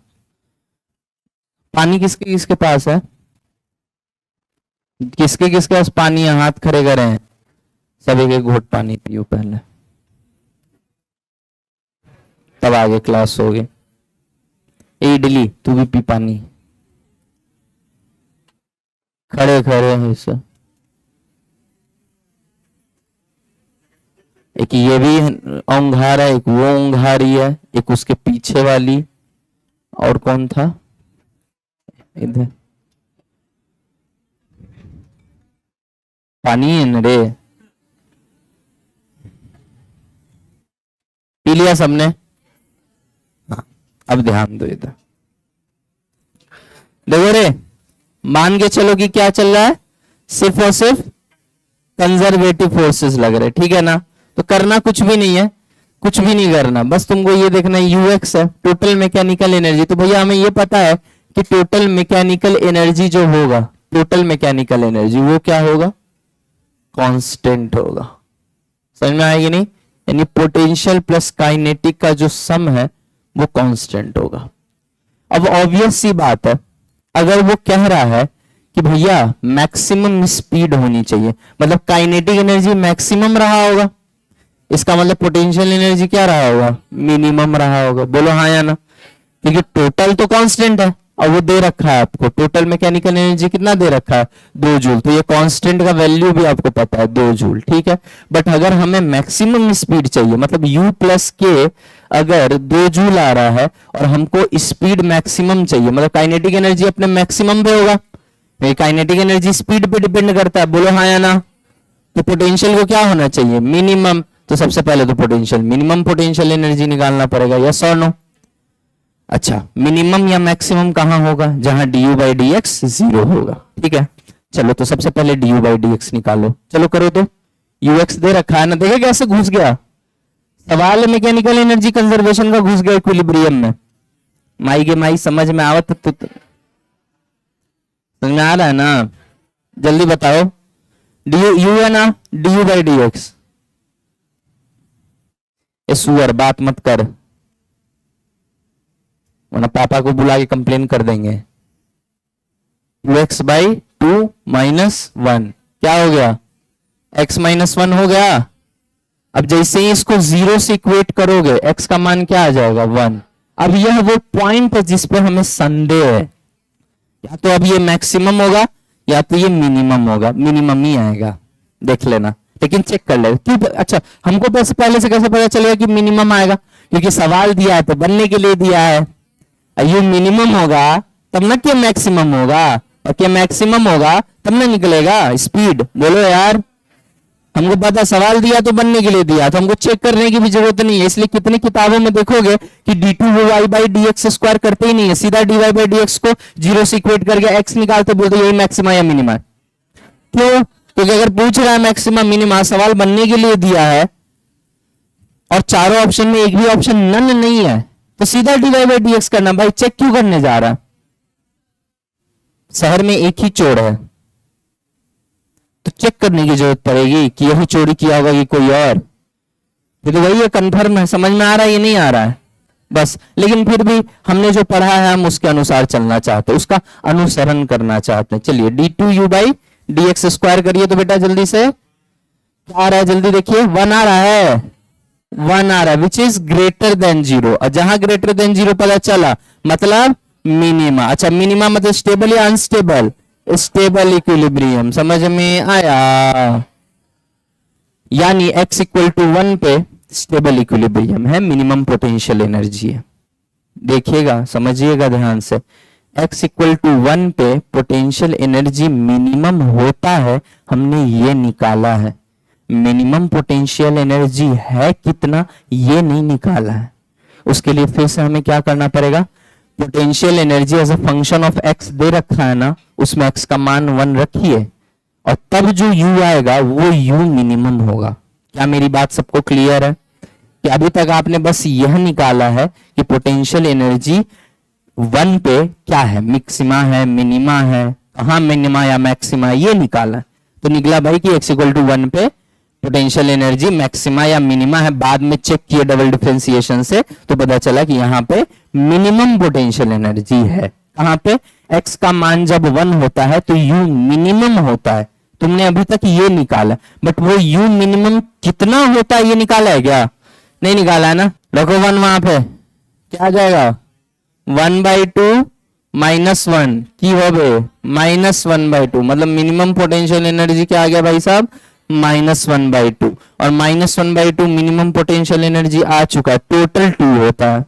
[SPEAKER 1] पानी किसके किसके पास है, किसके किसके पास पानी है, हाथ खड़े करें, सब एक एक घोट पानी पियो पहले, तब आगे क्लास होगी। इडली तू भी पी पानी, खड़े खड़े हैं सब। एक ये भी औंघार है, एक वो औंघारी है, एक उसके पीछे वाली, और कौन था इधर, पानी है न रे, पी लिया सबने। हाँ, अब ध्यान दो इधर, देखो रे, मान के चलो कि क्या चल रहा है, सिर्फ और सिर्फ कंजर्वेटिव फोर्सेस लग रहे, ठीक है ना। तो करना कुछ भी नहीं है, कुछ भी नहीं करना, बस तुमको ये देखना है यूएक्स है टोटल मैकेनिकल एनर्जी। तो भैया हमें ये पता है कि टोटल मैकेनिकल एनर्जी जो होगा, टोटल मैकेनिकल एनर्जी वो क्या होगा, कांस्टेंट होगा। समझ में आएगी नहीं, यानी पोटेंशियल प्लस काइनेटिक का जो सम है वो कांस्टेंट होगा। अब ऑब्वियस सी बात है, अगर वो कह रहा है कि भैया मैक्सिमम स्पीड होनी चाहिए, मतलब काइनेटिक एनर्जी मैक्सिमम रहा होगा, इसका मतलब पोटेंशियल एनर्जी क्या रहा होगा, मिनिमम रहा होगा। बोलो हाँ या ना, क्योंकि टोटल तो कांस्टेंट है और वो दे रखा है आपको, टोटल मैकेनिकल एनर्जी कितना दे रखा है, 2 जूल, तो ये कांस्टेंट का वैल्यू भी आपको पता है 2 जूल, ठीक है। बट अगर हमें मैक्सिमम स्पीड चाहिए, मतलब U प्लस के अगर 2 जूल आ रहा है और हमको स्पीड मैक्सिमम चाहिए, मतलब काइनेटिक एनर्जी अपने मैक्सिमम पे होगा, तो काइनेटिक एनर्जी स्पीड पे डिपेंड करता है, बोलो हाँ या ना। तो पोटेंशियल को क्या होना चाहिए, मिनिमम। तो सबसे पहले तो पोटेंशियल, मिनिमम पोटेंशियल एनर्जी निकालना पड़ेगा, यस और नो। अच्छा, मिनिमम या मैक्सिमम कहां होगा, जहां D U by D x zero होगा, ठीक है। चलो तो सबसे पहले D U by D x निकालो, चलो करो तो। यू एक्स दे रखा है ना, देखा कैसे घुस गया सवाल, मैकेनिकल एनर्जी कंजर्वेशन का घुस गया इक्विलिब्रियम में। माई के माई समझ में आवत तो समझ में आ रहा है ना, जल्दी बताओ। डी यू है ना, D U by D x. सुअर बात मत कर, वरना पापा को बुला के कंप्लेन कर देंगे। Two X by two minus one क्या हो गया, एक्स माइनस वन हो गया। अब जैसे ही इसको जीरो से इक्वेट करोगे, एक्स का मान क्या आ जाएगा, वन। अब यह वो पॉइंट है जिस पर हमें संदेह है, या तो अब ये मैक्सिमम होगा या तो ये मिनिमम होगा, मिनिमम ही आएगा, देख लेना, लेकिन चेक कर ले क्यों। अच्छा, हमको पहले से कैसे पता चलेगा कि मिनिमम आएगा, क्योंकि सवाल दिया है तो बनने के लिए दिया है। यू मिनिमम होगा तब ना क्या मैक्सिमम होगा, और क्या मैक्सिमम होगा तब ना निकलेगा स्पीड, बोलो यार। हमको पता सवाल दिया तो बनने के लिए दिया, तो हमको चेक करने की भी जरूरत नहीं है। इसलिए कितनी किताबों में देखोगे कि D two Y by D X square करते ही नहीं है, सीधा D Y by D X को जीरो से इक्वेट करके एक्स निकालते, बोलते यही मैक्सिमा या मिनिमा। क्यों, क्योंकि अगर पूछ रहा है मैक्सिमा मिनिमा, सवाल बनने के लिए दिया है, और चारों ऑप्शन में एक भी ऑप्शन नन नहीं है, तो सीधा D Y by D X करना। भाई चेक क्यों करने जा रहा है, शहर में एक ही चोर है, तो चेक करने की जरूरत पड़ेगी कि यही चोरी किया होगा कि कोई और। ये तो वही है, कंफर्म है, समझ में आ रहा है ये नहीं आ रहा है बस। लेकिन फिर भी हमने जो पढ़ा है हम उसके अनुसार चलना चाहते हैं, उसका अनुसरण करना चाहते हैं। चलिए D two U by D X square करिए तो बेटा जल्दी से क्या आ रहा है, जल्दी देखिए, वन आ रहा है, वन आ रहा है, which is greater than zero. और जहां ग्रेटर देन जीरो पता चला मतलब मिनिमा। अच्छा, मिनिमा मतलब स्टेबल या अनस्टेबल, स्टेबल इक्विलिब्रियम, समझ में आया। यानी x इक्वल टू वन पे स्टेबल इक्विलिब्रियम है, मिनिमम पोटेंशियल एनर्जी है। देखिएगा, समझिएगा ध्यान से, x इक्वल टू वन पे पोटेंशियल एनर्जी मिनिमम होता है, हमने ये निकाला है। मिनिमम पोटेंशियल एनर्जी है कितना ये नहीं निकाला है, उसके लिए फिर से हमें क्या करना पड़ेगा, potential energy as a function of x दे रखा है ना, उसमें x का मान वन रखिए, और तब जो u आएगा वो u मिनिमम होगा। क्या मेरी बात सबको क्लियर है कि अभी तक आपने बस यह निकाला है कि पोटेंशियल एनर्जी वन पे क्या है, मिक्सिमा है, मिनिमा है, कहां मिनिमा या मैक्सिमा, ये निकाला। तो निकला भाई कि x इक्वल टू वन पे पोटेंशियल एनर्जी मैक्सिमा या मिनिमा है। बाद में चेक किए डबल डिफरेंशिएशन से तो पता चला कि यहाँ पे मिनिमम पोटेंशियल एनर्जी है। कहां पे, x का मान जब वन होता है तो u मिनिमम होता है। तुमने अभी तक ये निकाला, बट वो u मिनिमम कितना होता है ये निकाला है क्या, नहीं निकाला है ना। रखो वन वहां पे, क्या आ जाएगा, one by two minus one की हो गए माइनस वन बाई टू, मतलब मिनिमम पोटेंशियल एनर्जी क्या आ गया भाई साहब, माइनस वन बाई टू। और minus one by two minimum potential energy आ चुका है, टोटल टू होता है।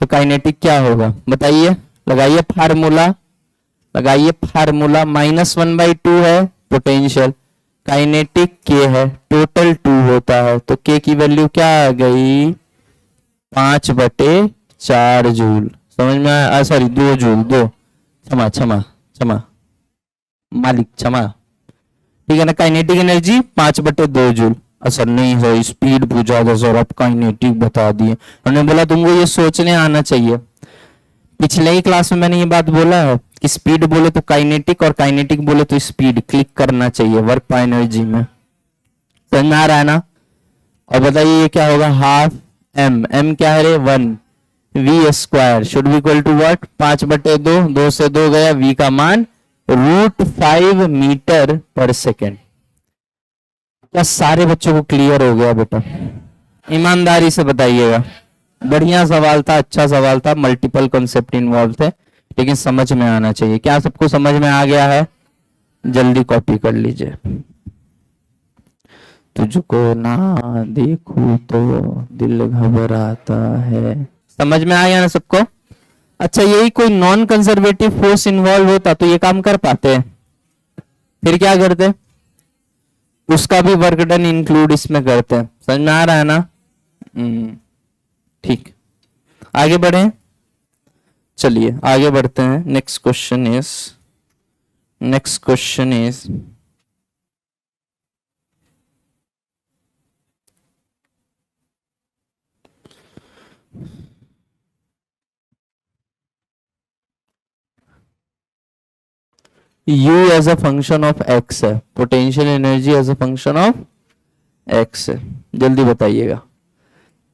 [SPEAKER 1] तो काइनेटिक क्या होगा बताइए, लगाइए फार्मूला, लगाइए formula. Minus one by to है पोटेंशियल, काइनेटिक के है, टोटल टू होता है, तो के की वैल्यू क्या आ गई, 5/4 जूल। समझ में आया, सॉरी 2 जूल, 2, क्षमा क्षमा क्षमा मालिक क्षमा, ठीक है ना। Kinetic energy 5/2 joule. असर नहीं है, स्पीड पूछा था सर, अब काइनेटिक बता दिए। उन्होंने बोला तुमको ये सोचने आना चाहिए, पिछले ही क्लास में मैंने ये बात बोला है कि स्पीड बोले तो काइनेटिक और काइनेटिक बोले तो स्पीड, क्लिक करना चाहिए वर्क पर एनर्जी में। समझ में आ रहा है ना। और बताइए ये क्या होगा, हाफ एम, एम क्या है रे 1, V square should be equal to what, 5/2, 2 से 2 गया, वी का मान √5 मीटर पर सेकेंड। क्या सारे बच्चों को क्लियर हो गया बेटा, ईमानदारी से बताइएगा। बढ़िया सवाल था, अच्छा सवाल था, मल्टीपल कॉन्सेप्ट इन्वॉल्व थे, लेकिन समझ में आना चाहिए। क्या सबको समझ में आ गया है, जल्दी कॉपी कर लीजिए। तुझको ना देखूं तो दिल घबराता है, समझ में आया ना सबको। अच्छा, यही कोई नॉन कंजर्वेटिव फोर्स इन्वॉल्व होता तो ये काम कर पाते हैं? फिर क्या करते? उसका भी वर्क डन इंक्लूड इसमें करते हैं। समझ में आ रहा है ना? ठीक, आगे बढ़े। चलिए आगे बढ़ते हैं। Next question is U as a function of x है, potential energy as a function of x है। जल्दी बताइएगा।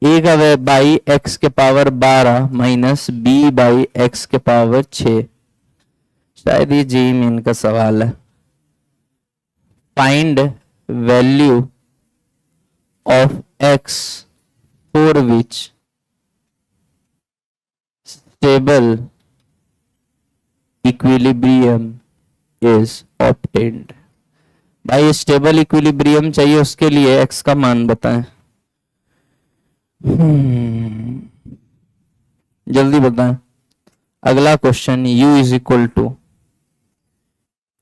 [SPEAKER 1] a का वह बाई x के power 12 minus b by x के पावर 6। शायद ये जेई मेन का सवाल है। Find value of x for which stable equilibrium is obtained. भाई स्टेबल इक्विलिब्रियम चाहिए, उसके लिए x का मान बताएं। जल्दी बताएं। अगला question, u is equal to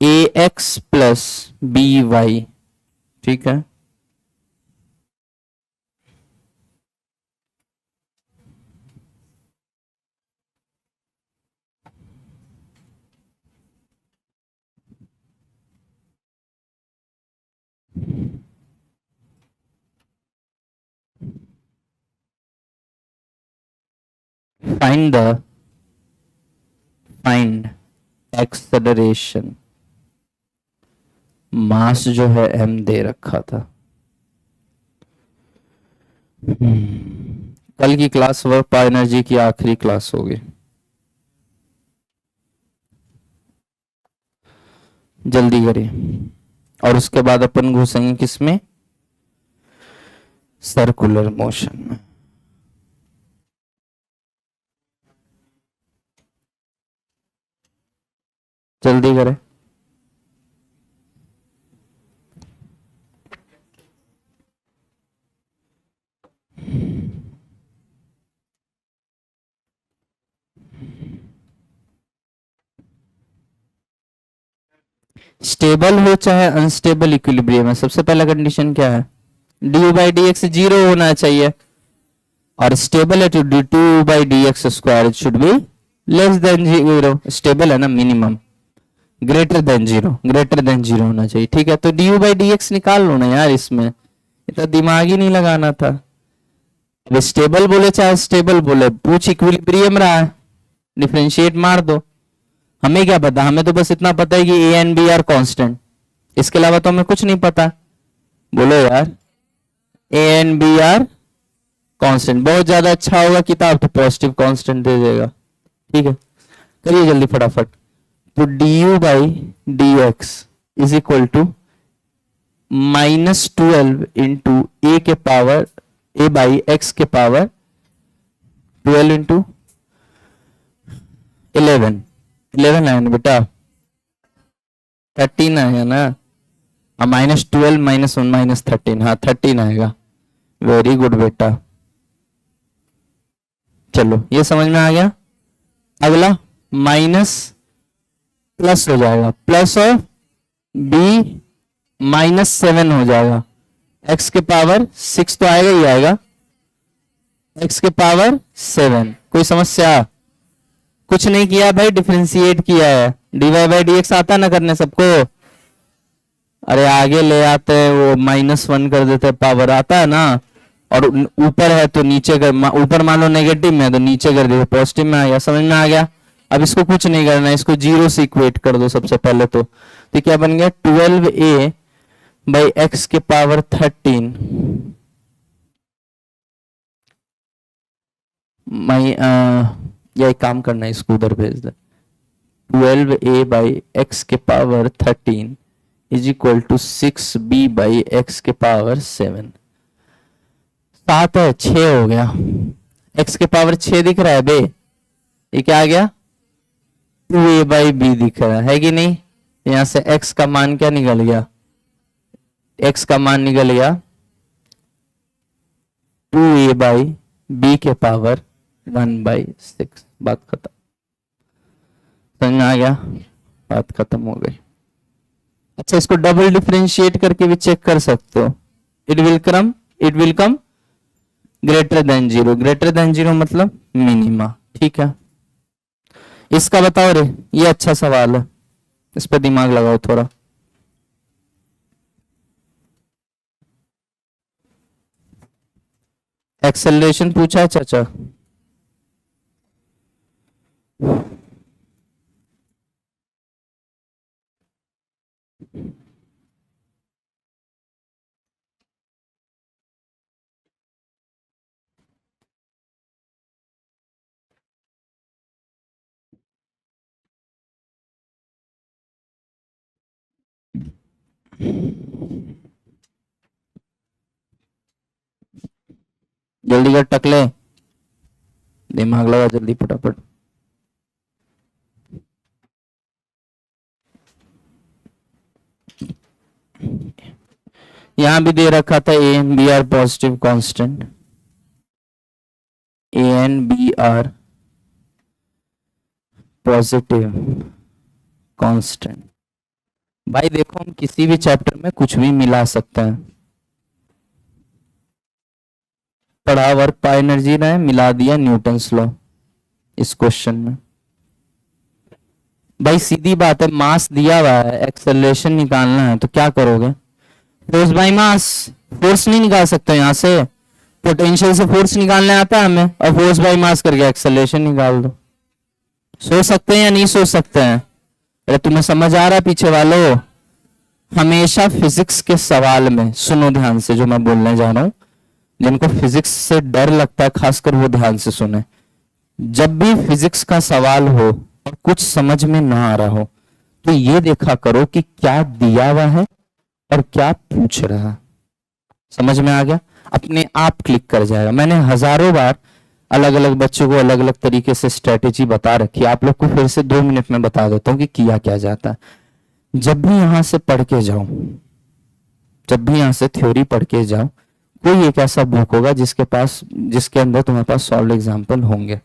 [SPEAKER 1] A X plus B Y. ठीक है, फाइंड एक्सेलरेशन। मास जो है m दे रखा था। कल की क्लास वर्क पावर एनर्जी की आखिरी क्लास होगी। जल्दी करिए, और उसके बाद अपन घुसेंगे किसमें? सर्कुलर मोशन में। जल्दी करें। स्टेबल हो चाहे अनस्टेबल इक्विलिब्रियम है, सबसे पहला कंडीशन क्या है? D by D x zero होना चाहिए, और स्टेबल है तो D two by D X square should be less than zero. Stable है ना, मिनिमम ग्रेटर देन जीरो होना चाहिए। ठीक है, तो D U by D x निकाल लो ना यार, इसमें इतना दिमाग ही नहीं लगाना था। अब स्टेबल बोले चाहे स्टेबल बोले, पूछ इक्विलिब्रियम रहा है, डिफरेंशिएट मार दो। हमें क्या पता, हमें तो बस इतना पता है कि A and B are constant, इसके अलावा तो हमें कुछ नहीं पता। बोलो यार, A and B are constant. बहुत ज्यादा अच्छा होगा किताब तो पॉजिटिव कांस्टेंट दे देगा। ठीक है, करिए जल्दी फटाफट। तो D U by D X is equal to -12 into A के पावर ए बाई एक्स के पावर 12 इंटू 11 आया ना बेटा, 13 आएगा ना। -12 -1 -13, हाँ 13 आएगा। वेरी गुड बेटा, चलो ये समझ में आ गया। अगला माइनस प्लस हो जाएगा, प्लस ऑफ बी -7 हो जाएगा। x के पावर 6 तो आएगा ही आएगा, x के पावर 7। कोई समस्या? कुछ नहीं किया भाई, डिफरेंशिएट किया है। dy बाई डी एक्स आता ना करने सबको? अरे आगे ले आते हैं वो, -1 कर देते हैं, पावर आता है ना। और ऊपर है तो नीचे कर, ऊपर मान लो नेगेटिव में है तो नीचे कर दिया पॉजिटिव में आ गया। समझ में आ गया? अब इसको कुछ नहीं करना है, इसको जीरो से इक्वेट कर दो सबसे पहले। तो क्या बन गया? 12a बाई एक्स के पावर 13 या एक काम करना है, इसको उधर भेज दे। 12a बाई एक्स के power 13 is equal to 6b by X के पावर 7। 7 है, 6 हो गया। x के पावर 6 दिख रहा है बे, ये क्या आ गया? 2a बाई बी दिख रहा है कि नहीं? यहां से x का मान क्या निकल गया? x का मान निकल गया 2a बाई बी के पावर 1/6। बात खत्म। आ गया, बात खत्म हो गई। अच्छा, इसको डबल डिफरेंशिएट करके भी चेक कर सकते हो। It will come greater than zero. Greater than zero मतलब मिनिमा। ठीक है, इसका बताओ रे, ये अच्छा सवाल है, इस पर दिमाग लगाओ थोड़ा। एक्सेलरेशन पूछा है चाचा? जल्दी कर टकले, दिमाग लगा जल्दी फटाफट। यहां भी दे रखा था A and B are positive constant, A and B are positive constant. भाई देखो, हम किसी भी चैप्टर में कुछ भी मिला सकते हैं। पढ़ा वर्क पाई एनर्जी ने मिला दिया न्यूटन्स लॉ इस क्वेश्चन में। भाई सीधी बात है, मास दिया हुआ है, एक्सेलरेशन निकालना है, तो क्या करोगे? Force by mass. फोर्स नहीं निकाल सकते यहाँ से, पोटेंशियल से फोर्स निकालने आता है हमें, और फोर्स बाय मास करके एक्सेलरेशन निकाल दो। सोच सकते हैं या नहीं सोच सकते हैं? अरे तुम्हें समझ आ रहा है पीछे वालों? हमेशा फिजिक्स के सवाल में सुनो ध्यान से जो मैं बोलने जा रहा हूं, जिनको फिजिक्स से डर लगता है खासकर वो ध्यान से सुने। जब भी फिजिक्स का सवाल हो और कुछ समझ में ना आ रहा हो, तो ये देखा करो कि क्या दिया हुआ है और क्या पूछ रहा है। समझ में आ गया? अपने आप क्लिक कर जाएगा। मैंने हजारों बार अलग अलग बच्चों को अलग अलग तरीके से स्ट्रेटेजी बता रखी है, आप लोग को फिर से 2 मिनट में बता देता हूं कि किया क्या जाता है। जब भी यहां से पढ़ के जाओ, जब भी यहां से थ्योरी पढ़ के जाओ, कोई एक ऐसा बुक होगा जिसके अंदर तुम्हारे पास सॉल्व एग्जाम्पल होंगे।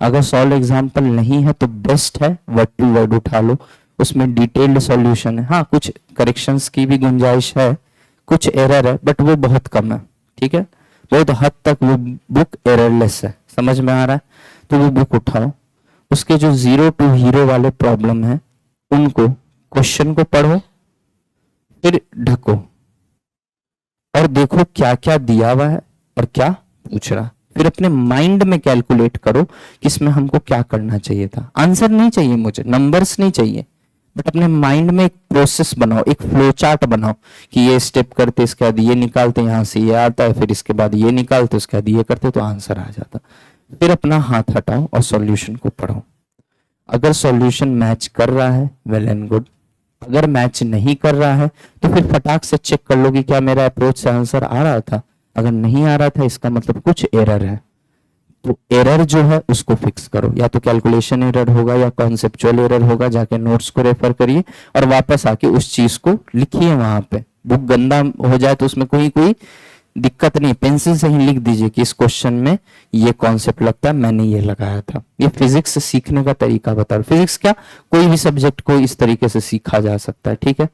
[SPEAKER 1] अगर सॉल्व एग्जाम्पल नहीं है तो बेस्ट है वर्ड टू वर्ड उठा लो, उसमें डिटेल्ड सॉल्यूशन है। हाँ, कुछ करेक्शंस की भी गुंजाइश है, कुछ एरर है, बट वो बहुत कम है। ठीक है, बहुत हद तक वो बुक एररलेस है। समझ में आ रहा है? तो वो बुक उठाओ, उसके जो 0 to हीरो वाले प्रॉब्लम है उनको, क्वेश्चन को पढ़ो, फिर ढको और देखो क्या क्या दिया हुआ है और क्या पूछ रहा। फिर अपने माइंड में कैलकुलेट करो कि इसमें हमको क्या करना चाहिए था। आंसर नहीं चाहिए मुझे, नंबर्स नहीं चाहिए, बट अपने माइंड में एक प्रोसेस बनाओ, एक फ्लो चार्ट बनाओ कि ये स्टेप करते, इसके बाद ये निकालते, यहां से ये आता है, फिर इसके बाद ये निकालते, उसके बाद ये करते, तो आंसर आ जाता। फिर अपना हाथ हटाओ और सॉल्यूशन को पढ़ो। अगर सॉल्यूशन मैच कर रहा है, वेल एंड गुड। अगर मैच नहीं कर रहा है तो फिर फटाक से चेक कर लो कि क्या मेरा अप्रोच से आंसर आ रहा था। अगर नहीं आ रहा था, इसका मतलब कुछ एरर है। तो एरर जो है उसको फिक्स करो, या तो कैलकुलेशन एरर होगा या कॉन्सेप्चुअल एरर होगा। जाके नोट्स को रेफर करिए और वापस आके उस चीज को लिखिए वहां पे। बुक गंदा हो जाए तो उसमें कोई दिक्कत नहीं, पेंसिल से ही लिख दीजिए कि इस क्वेश्चन में ये कॉन्सेप्ट लगता है, मैंने ये लगाया था। ये फिजिक्स सीखने का तरीका बता रहा। फिजिक्स क्या, कोई भी सब्जेक्ट को इस तरीके से सीखा जा सकता है। ठीक है,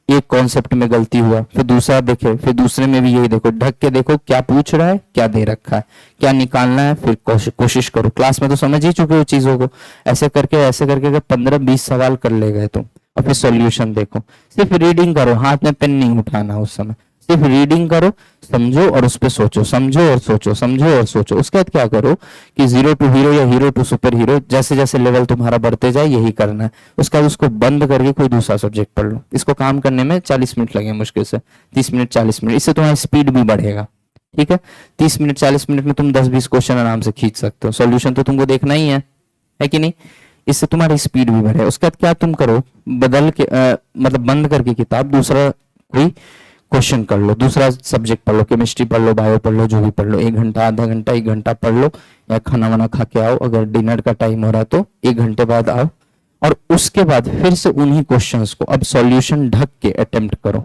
[SPEAKER 1] एक कॉन्सेप्ट में गलती हुआ, फिर दूसरा देखे, फिर दूसरे में भी यही देखो, ढक के देखो क्या पूछ रहा है, क्या दे रखा है, क्या निकालना है, फिर कोशिश करो। क्लास में तो समझ ही चुके हो चीजों को। ऐसे करके अगर 15-20 सवाल कर ले गए तुम, और फिर सॉल्यूशन देखो। सिर्फ रीडिंग करो, हाथ में पेन नहीं उठाना उस समय, सिर्फ रीडिंग करो, समझो और उस पर सोचो, समझो और सोचो, समझो और सोचो। उसके बाद क्या करो कि 0 to हीरो या हीरो टू सुपर हीरो, जैसे जैसे लेवल तुम्हारा बढ़ते जाए यही करना है। उसके बाद उसको बंद करके कोई दूसरा सब्जेक्ट पढ़ लो। इसको काम करने में 40 मिनट लगे मुश्किल से, 30 मिनट 40 मिनट, इससे तुम्हारा स्पीड भी बढ़ेगा। ठीक है, 30 मिनट 40 मिनट में तुम 10-20 क्वेश्चन आराम से खींच सकते हो। सॉल्यूशन तो तुमको देखना ही है कि नहीं? इससे तुम्हारी स्पीड भी बढ़े। उसके बाद क्या तुम करो, बदल के मतलब बंद करके किताब दूसरा कोई क्वेश्चन कर लो, दूसरा सब्जेक्ट पढ़ लो, केमिस्ट्री पढ़ लो, बायो पढ़ लो, जो भी पढ़ लो। 1 घंटा, आधा घंटा, 1 घंटा पढ़ लो, या खाना वाना खा के आओ। अगर डिनर का टाइम हो रहा है तो 1 घंटे बाद आओ, और उसके बाद फिर से उन्हीं क्वेश्चंस को अब सॉल्यूशन ढक के अटेम्प्ट करो।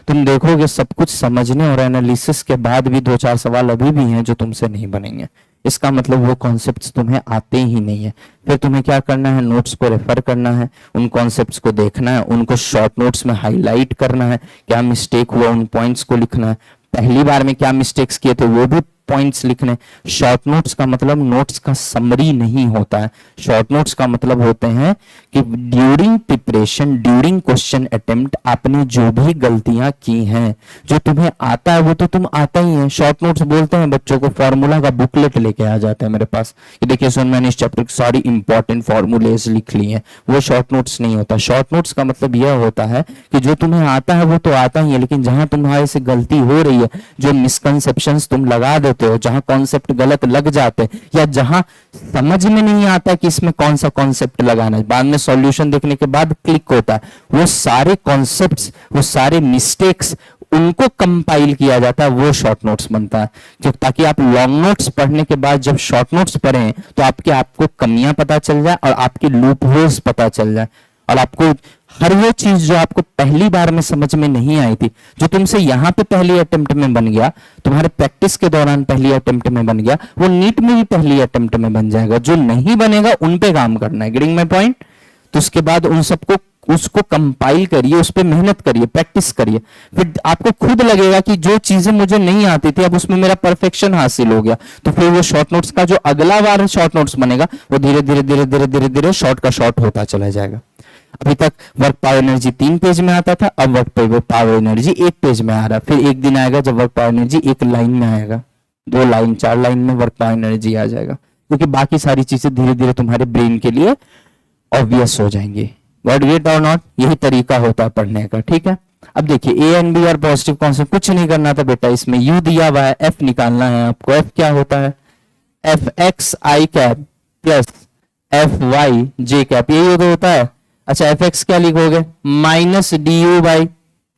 [SPEAKER 1] तुम देखोगे सब कुछ समझने और एनालिसिस के बाद भी 2-4 सवाल अभी भी हैं जो तुमसे नहीं बनेंगे। इसका मतलब वो कॉन्सेप्ट्स तुम्हें आते ही नहीं है। फिर तुम्हें क्या करना है, नोट्स को रेफर करना है, उन कॉन्सेप्ट्स को देखना है, उनको शॉर्ट नोट्स में हाईलाइट करना है, क्या मिस्टेक हुआ उन पॉइंट्स को लिखना है, पहली बार में क्या मिस्टेक्स किए थे वो भी पॉइंट्स लिखने। शॉर्ट नोट्स का मतलब नोट्स का समरी नहीं होता है। शॉर्ट नोट्स का मतलब होते हैं कि during preparation, during question attempt आपने जो भी गलतियां की हैं, जो तुम्हें आता है वो तो तुम आता ही है। शॉर्ट नोट्स बोलते हैं बच्चों को, फॉर्मूला का बुकलेट लेके आ जाते हैं मेरे पास कि देखिए सुन मैंने इस चैप्टर की सारी इंपॉर्टेंट फॉर्मूलेज लिख ली हैं। वो शॉर्ट नोट्स नहीं होता। शॉर्ट नोट्स का मतलब यह होता है कि जो तुम्हें आता है वो तो आता ही है, लेकिन जहां तुम्हारे से गलती हो रही है, जो मिसकंसेप्शंस तुम लगा देते हो, जहां कॉन्सेप्ट गलत लग जाते हैं, या जहां समझ में नहीं आता कि इसमें कौन सा कॉन्सेप्ट लगाना है, बाद में सॉल्यूशन देखने के बाद क्लिक होता है, वो सारे कॉन्सेप्ट्स, वो सारे मिस्टेक्स, उनको कंपाइल किया जाता है, वो शॉर्ट नोट्स बनता है। क्यों? ताकि आप लॉन्ग नोट्स पढ़ने के बाद जब शॉर्ट नोट्स पढ़ें तो आपको कमियां पता चल जाए और आपकी लूप होल्स पता चल जाए, और आपको हर वो चीज जो आपको पहली बार में समझ में नहीं आई थी, जो तुमसे यहां पे पहली अटेम्प्ट में बन गया, तुम्हारे प्रैक्टिस के दौरान पहली अटेम्प्ट में बन गया, वो नीट में भी पहली अटेम्प्ट में बन जाएगा। जो नहीं बनेगा उन पे काम करना है। Getting my point? तो उसके बाद उन सबको उसको कंपाइल करिए, उस पर मेहनत करिए, प्रैक्टिस करिए, फिर आपको खुद लगेगा कि जो चीजें मुझे नहीं आती थी अब उसमें मेरा परफेक्शन हासिल हो गया। तो फिर वो शॉर्ट नोट्स का जो अगला बार शॉर्ट नोट्स बनेगा वो धीरे धीरे धीरे धीरे धीरे धीरे शॉर्ट का शॉर्ट होता चला जाएगा। अभी तक वर्क पावर एनर्जी 3 पेज में आता था, अब वर्क पावर एनर्जी 1 पेज में आ रहा है। फिर एक दिन आएगा जब वर्क पावर एनर्जी 1 लाइन में आएगा, 2 लाइन, 4 लाइन में वर्क पावर एनर्जी आ जाएगा, क्योंकि बाकी सारी चीजें धीरे धीरे तुम्हारे ब्रेन के लिए ऑब्वियस हो जाएंगी। गॉट गेट और नॉट? यही तरीका होता है पढ़ने का। ठीक है, अब देखिए ए एंड बी और पॉजिटिव कॉन्सेप्ट, कुछ नहीं करना था बेटा, इसमें यू दिया हुआ है, एफ निकालना है आपको। एफ क्या होता है? F x I cap plus F Y J cap, यही तो होता है। अच्छा एफ एक्स क्या लिखोगे? Minus D U by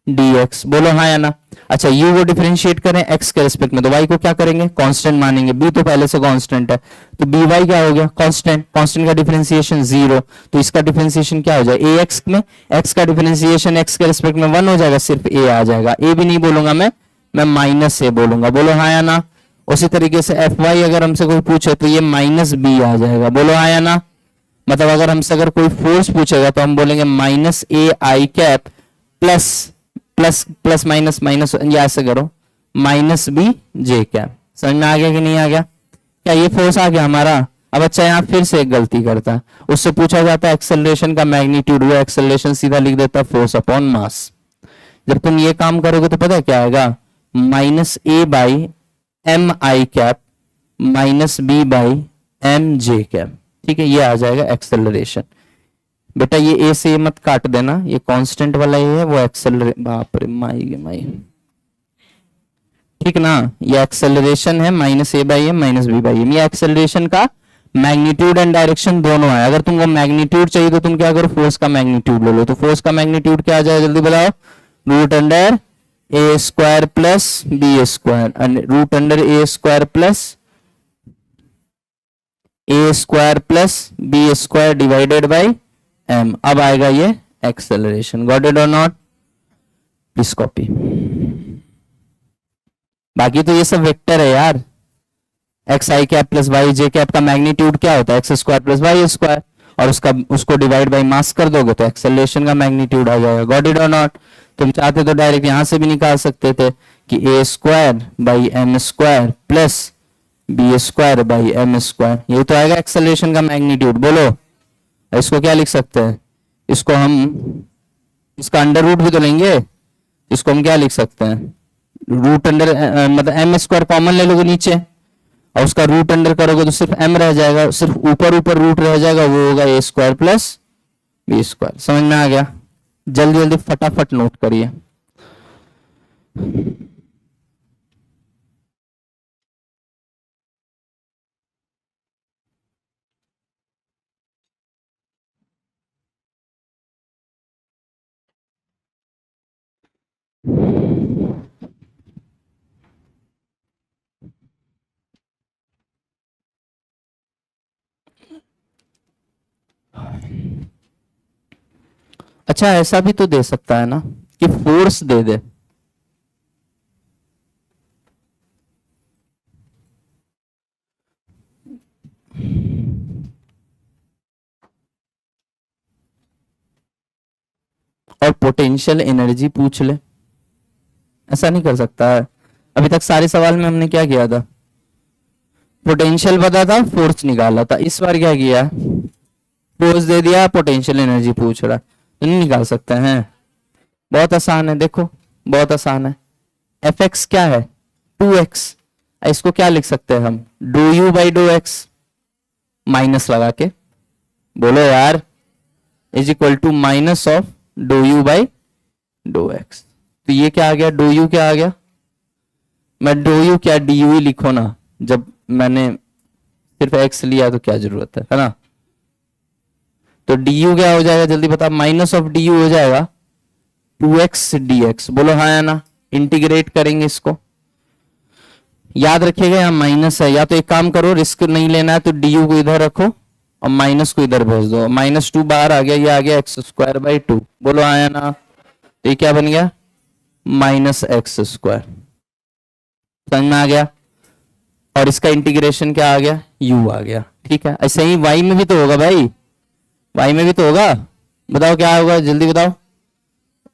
[SPEAKER 1] D x, बोलो हाँ या ना। अच्छा यू को डिफरेंशिएट करें एक्स के रिस्पेक्ट में, तो वाई को क्या करेंगे? कांस्टेंट मानेंगे, बी तो पहले से कांस्टेंट है, तो बी वाई क्या हो गया? कांस्टेंट। कांस्टेंट का डिफरेंशिएशन 0, तो इसका डिफरेंशिएशन क्या हो जाएगा? ए एक्स में एक्स का डिफरेंशिएशन एक्स के रिस्पेक्ट में 1 हो जाएगा, सिर्फ ए आ जाएगा। ए भी नहीं बोलूंगा मैं माइनस ए बोलूंगा, बोलो हाँ या ना। उसी तरीके से एफ वाई अगर हमसे कोई पूछे तो ये माइनस बी आ जाएगा, बोलो हाँ या ना। मतलब अगर हमसे अगर कोई फोर्स पूछेगा तो हम बोलेंगे minus A I cap plus plus plus minus minus, या ऐसे करो माइनस बी जे कैप। समझ में आ गया कि नहीं आ गया? क्या ये फोर्स आ गया हमारा? अब अच्छा यहाँ फिर से एक गलती करता है, उससे पूछा जाता है एक्सेलरेशन का मैग्नीट्यूड, वो एक्सेलरेशन सीधा लिख देता है फोर्स अपॉन मास। जब तुम ये काम करोगे तो पता है क्या आएगा? Minus A by M I cap minus B by M J cap. ठीक है, ये आ जाएगा एक्सेलरेशन। बेटा ये ए से मत काट देना, ये कांस्टेंट वाला ये है, वो एक्सेलरेशन, बाप रे माई, ठीक ना। ये एक्सेलरेशन है minus A by M minus B by M. ये एक्सेलरेशन का मैग्नीट्यूड एंड डायरेक्शन दोनों है। अगर तुमको मैग्नीट्यूड चाहिए तो तुम क्या करो? फोर्स का मैग्नीट्यूड ले लो। तो फोर्स का मैग्नीट्यूड क्या आ जाए जल्दी बताओ? Root under A square plus B square, root under A square plus A square plus B square divided by M. अब आएगा ये एक्सेलरेशन। गॉट इट और नॉट? Please copy. बाकी तो ये सब वेक्टर है यार। X I cap plus Y J cap का मैग्नीट्यूड क्या होता है? X square plus Y square, और उसको डिवाइड बाई मास कर दोगे तो एक्सेलरेशन का मैग्नीट्यूड आ जाएगा। गॉट इट और नॉट? तुम चाहते तो डायरेक्ट यहां से भी निकाल सकते थे कि A square by M square plus B square by M square, ये तो आएगा एक्सेलरेशन का मैग्नीट्यूड। बोलो इसको क्या लिख सकते हैं? इसको हम इसका अंडर रूट भी तो लेंगे, इसको हम क्या लिख सकते हैं? रूट अंडर मतलब एम स्क्वायर कॉमन ले लोगे नीचे, और उसका रूट अंडर करोगे तो सिर्फ एम रह जाएगा, सिर्फ ऊपर ऊपर रूट रह जाएगा, वो होगा ए स्क्वायर प्लस बी स्क्वायर। समझ में आ गया? जल्दी जल्दी फटाफट नोट करिए। अच्छा ऐसा भी तो दे सकता है ना कि फोर्स दे दे, और पोटेंशियल एनर्जी पूछ ले, ऐसा नहीं कर सकता है। अभी तक सारे सवाल में हमने क्या किया था, पोटेंशियल पता था, फोर्स निकाला था। इस बार क्या किया, फोर्स दे दिया, पोटेंशियल एनर्जी पूछ रहा, तो नहीं निकाल सकते हैं। बहुत आसान है, देखो बहुत आसान है। एफ एक्स क्या है, 2x, इसको क्या लिख सकते हैं हम, do U by do X, minus लगा के, बोलो यार, is equal to minus of do U by do X. तो ये क्या आ गया, डो यू क्या आ गया, मैं डो यू क्या डी यू ही लिखो ना, जब मैंने सिर्फ एक्स लिया तो क्या जरूरत है ना। तो डी यू क्या हो जाएगा, जल्दी बता, माइनस ऑफ डी यू हो जाएगा 2x dx, बोलो हाँ या ना। इंटीग्रेट करेंगे इसको, याद रखिएगा यहाँ माइनस है, या तो एक काम करो, रिस्क नहीं लेना है तो डी यू को इधर रखो और माइनस को इधर भेज दो, -2 बाहर आ गया, ये आ गया x² 2, बोलो हाँ या ना। तो ये क्या बन गया, -x², समझ में आ गया। और इसका इंटीग्रेशन क्या आ गया, u आ गया, ठीक है। ऐसे ही y में भी तो होगा भाई, y में भी तो होगा, बताओ क्या होगा, जल्दी बताओ।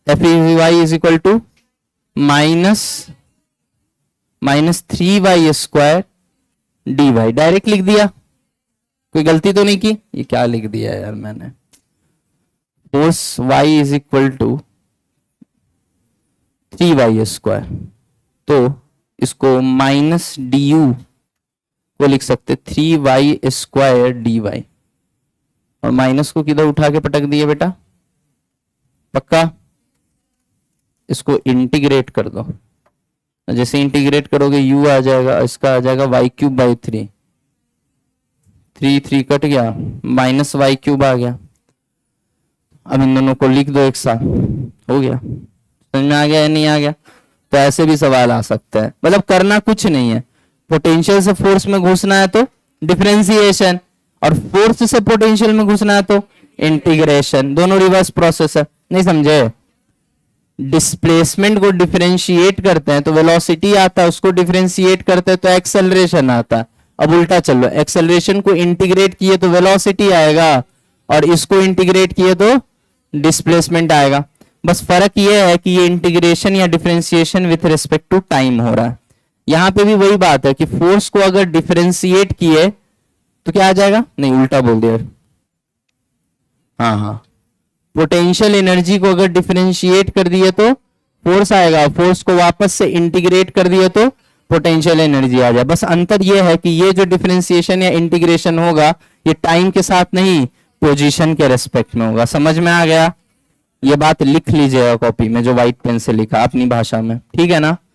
[SPEAKER 1] F Y is equal to -3y² dy, direct लिख दिया, कोई गलती तो नहीं की। ये क्या लिख दिया यार मैंने, force y is equal to 3y², तो इसको माइनस डी यू को लिख सकते 3y² dy, और माइनस को किधर उठा के पटक दिए बेटा, पक्का। इसको इंटीग्रेट कर दो, जैसे इंटीग्रेट करोगे u आ जाएगा, इसका आ जाएगा y³ 3, 3 कट गया, -y³ आ गया। अब इन दोनों को लिख दो एक साथ, हो गया। समझ में आ गया या नहीं आ गया। तो ऐसे भी सवाल आ सकता है, मतलब करना कुछ नहीं है, पोटेंशियल से फोर्स में घुसना है तो डिफरेंशिएशन, और फोर्स से पोटेंशियल में घुसना है तो इंटीग्रेशन, दोनों रिवर्स प्रोसेस है, नहीं समझे। डिस्प्लेसमेंट को डिफरेंशिएट करते हैं तो वेलोसिटी आता है, उसको डिफरेंशिएट करते हैं तो एक्सेलरेशन आता है। अब उल्टा चलो, एक्सेलरेशन को इंटीग्रेट किए तो वेलोसिटी आएगा, और इसको इंटीग्रेट किए तो डिस्प्लेसमेंट आएगा। बस फर्क ये है कि ये इंटीग्रेशन या differentiation with respect to time हो रहा है। यहां पे भी वही बात है कि फोर्स को अगर डिफरेंशिएट किए तो क्या आ जाएगा, नहीं उल्टा बोल दिया, हाँ, पोटेंशियल एनर्जी को अगर डिफरेंशिएट कर दिए तो फोर्स आएगा, फोर्स को वापस से इंटीग्रेट कर दिए तो पोटेंशियल एनर्जी आ जाए। बस अंतर यह है कि ये जो डिफरेंशिएशन या इंटीग्रेशन होगा ये टाइम के साथ नहीं, पोजीशन के रेस्पेक्ट में होगा। समझ में आ गया, ये बात लिख लीजिएगा कॉपी में, जो व्हाइट पेन से लिखा अपनी भाषा में, ठीक है ना।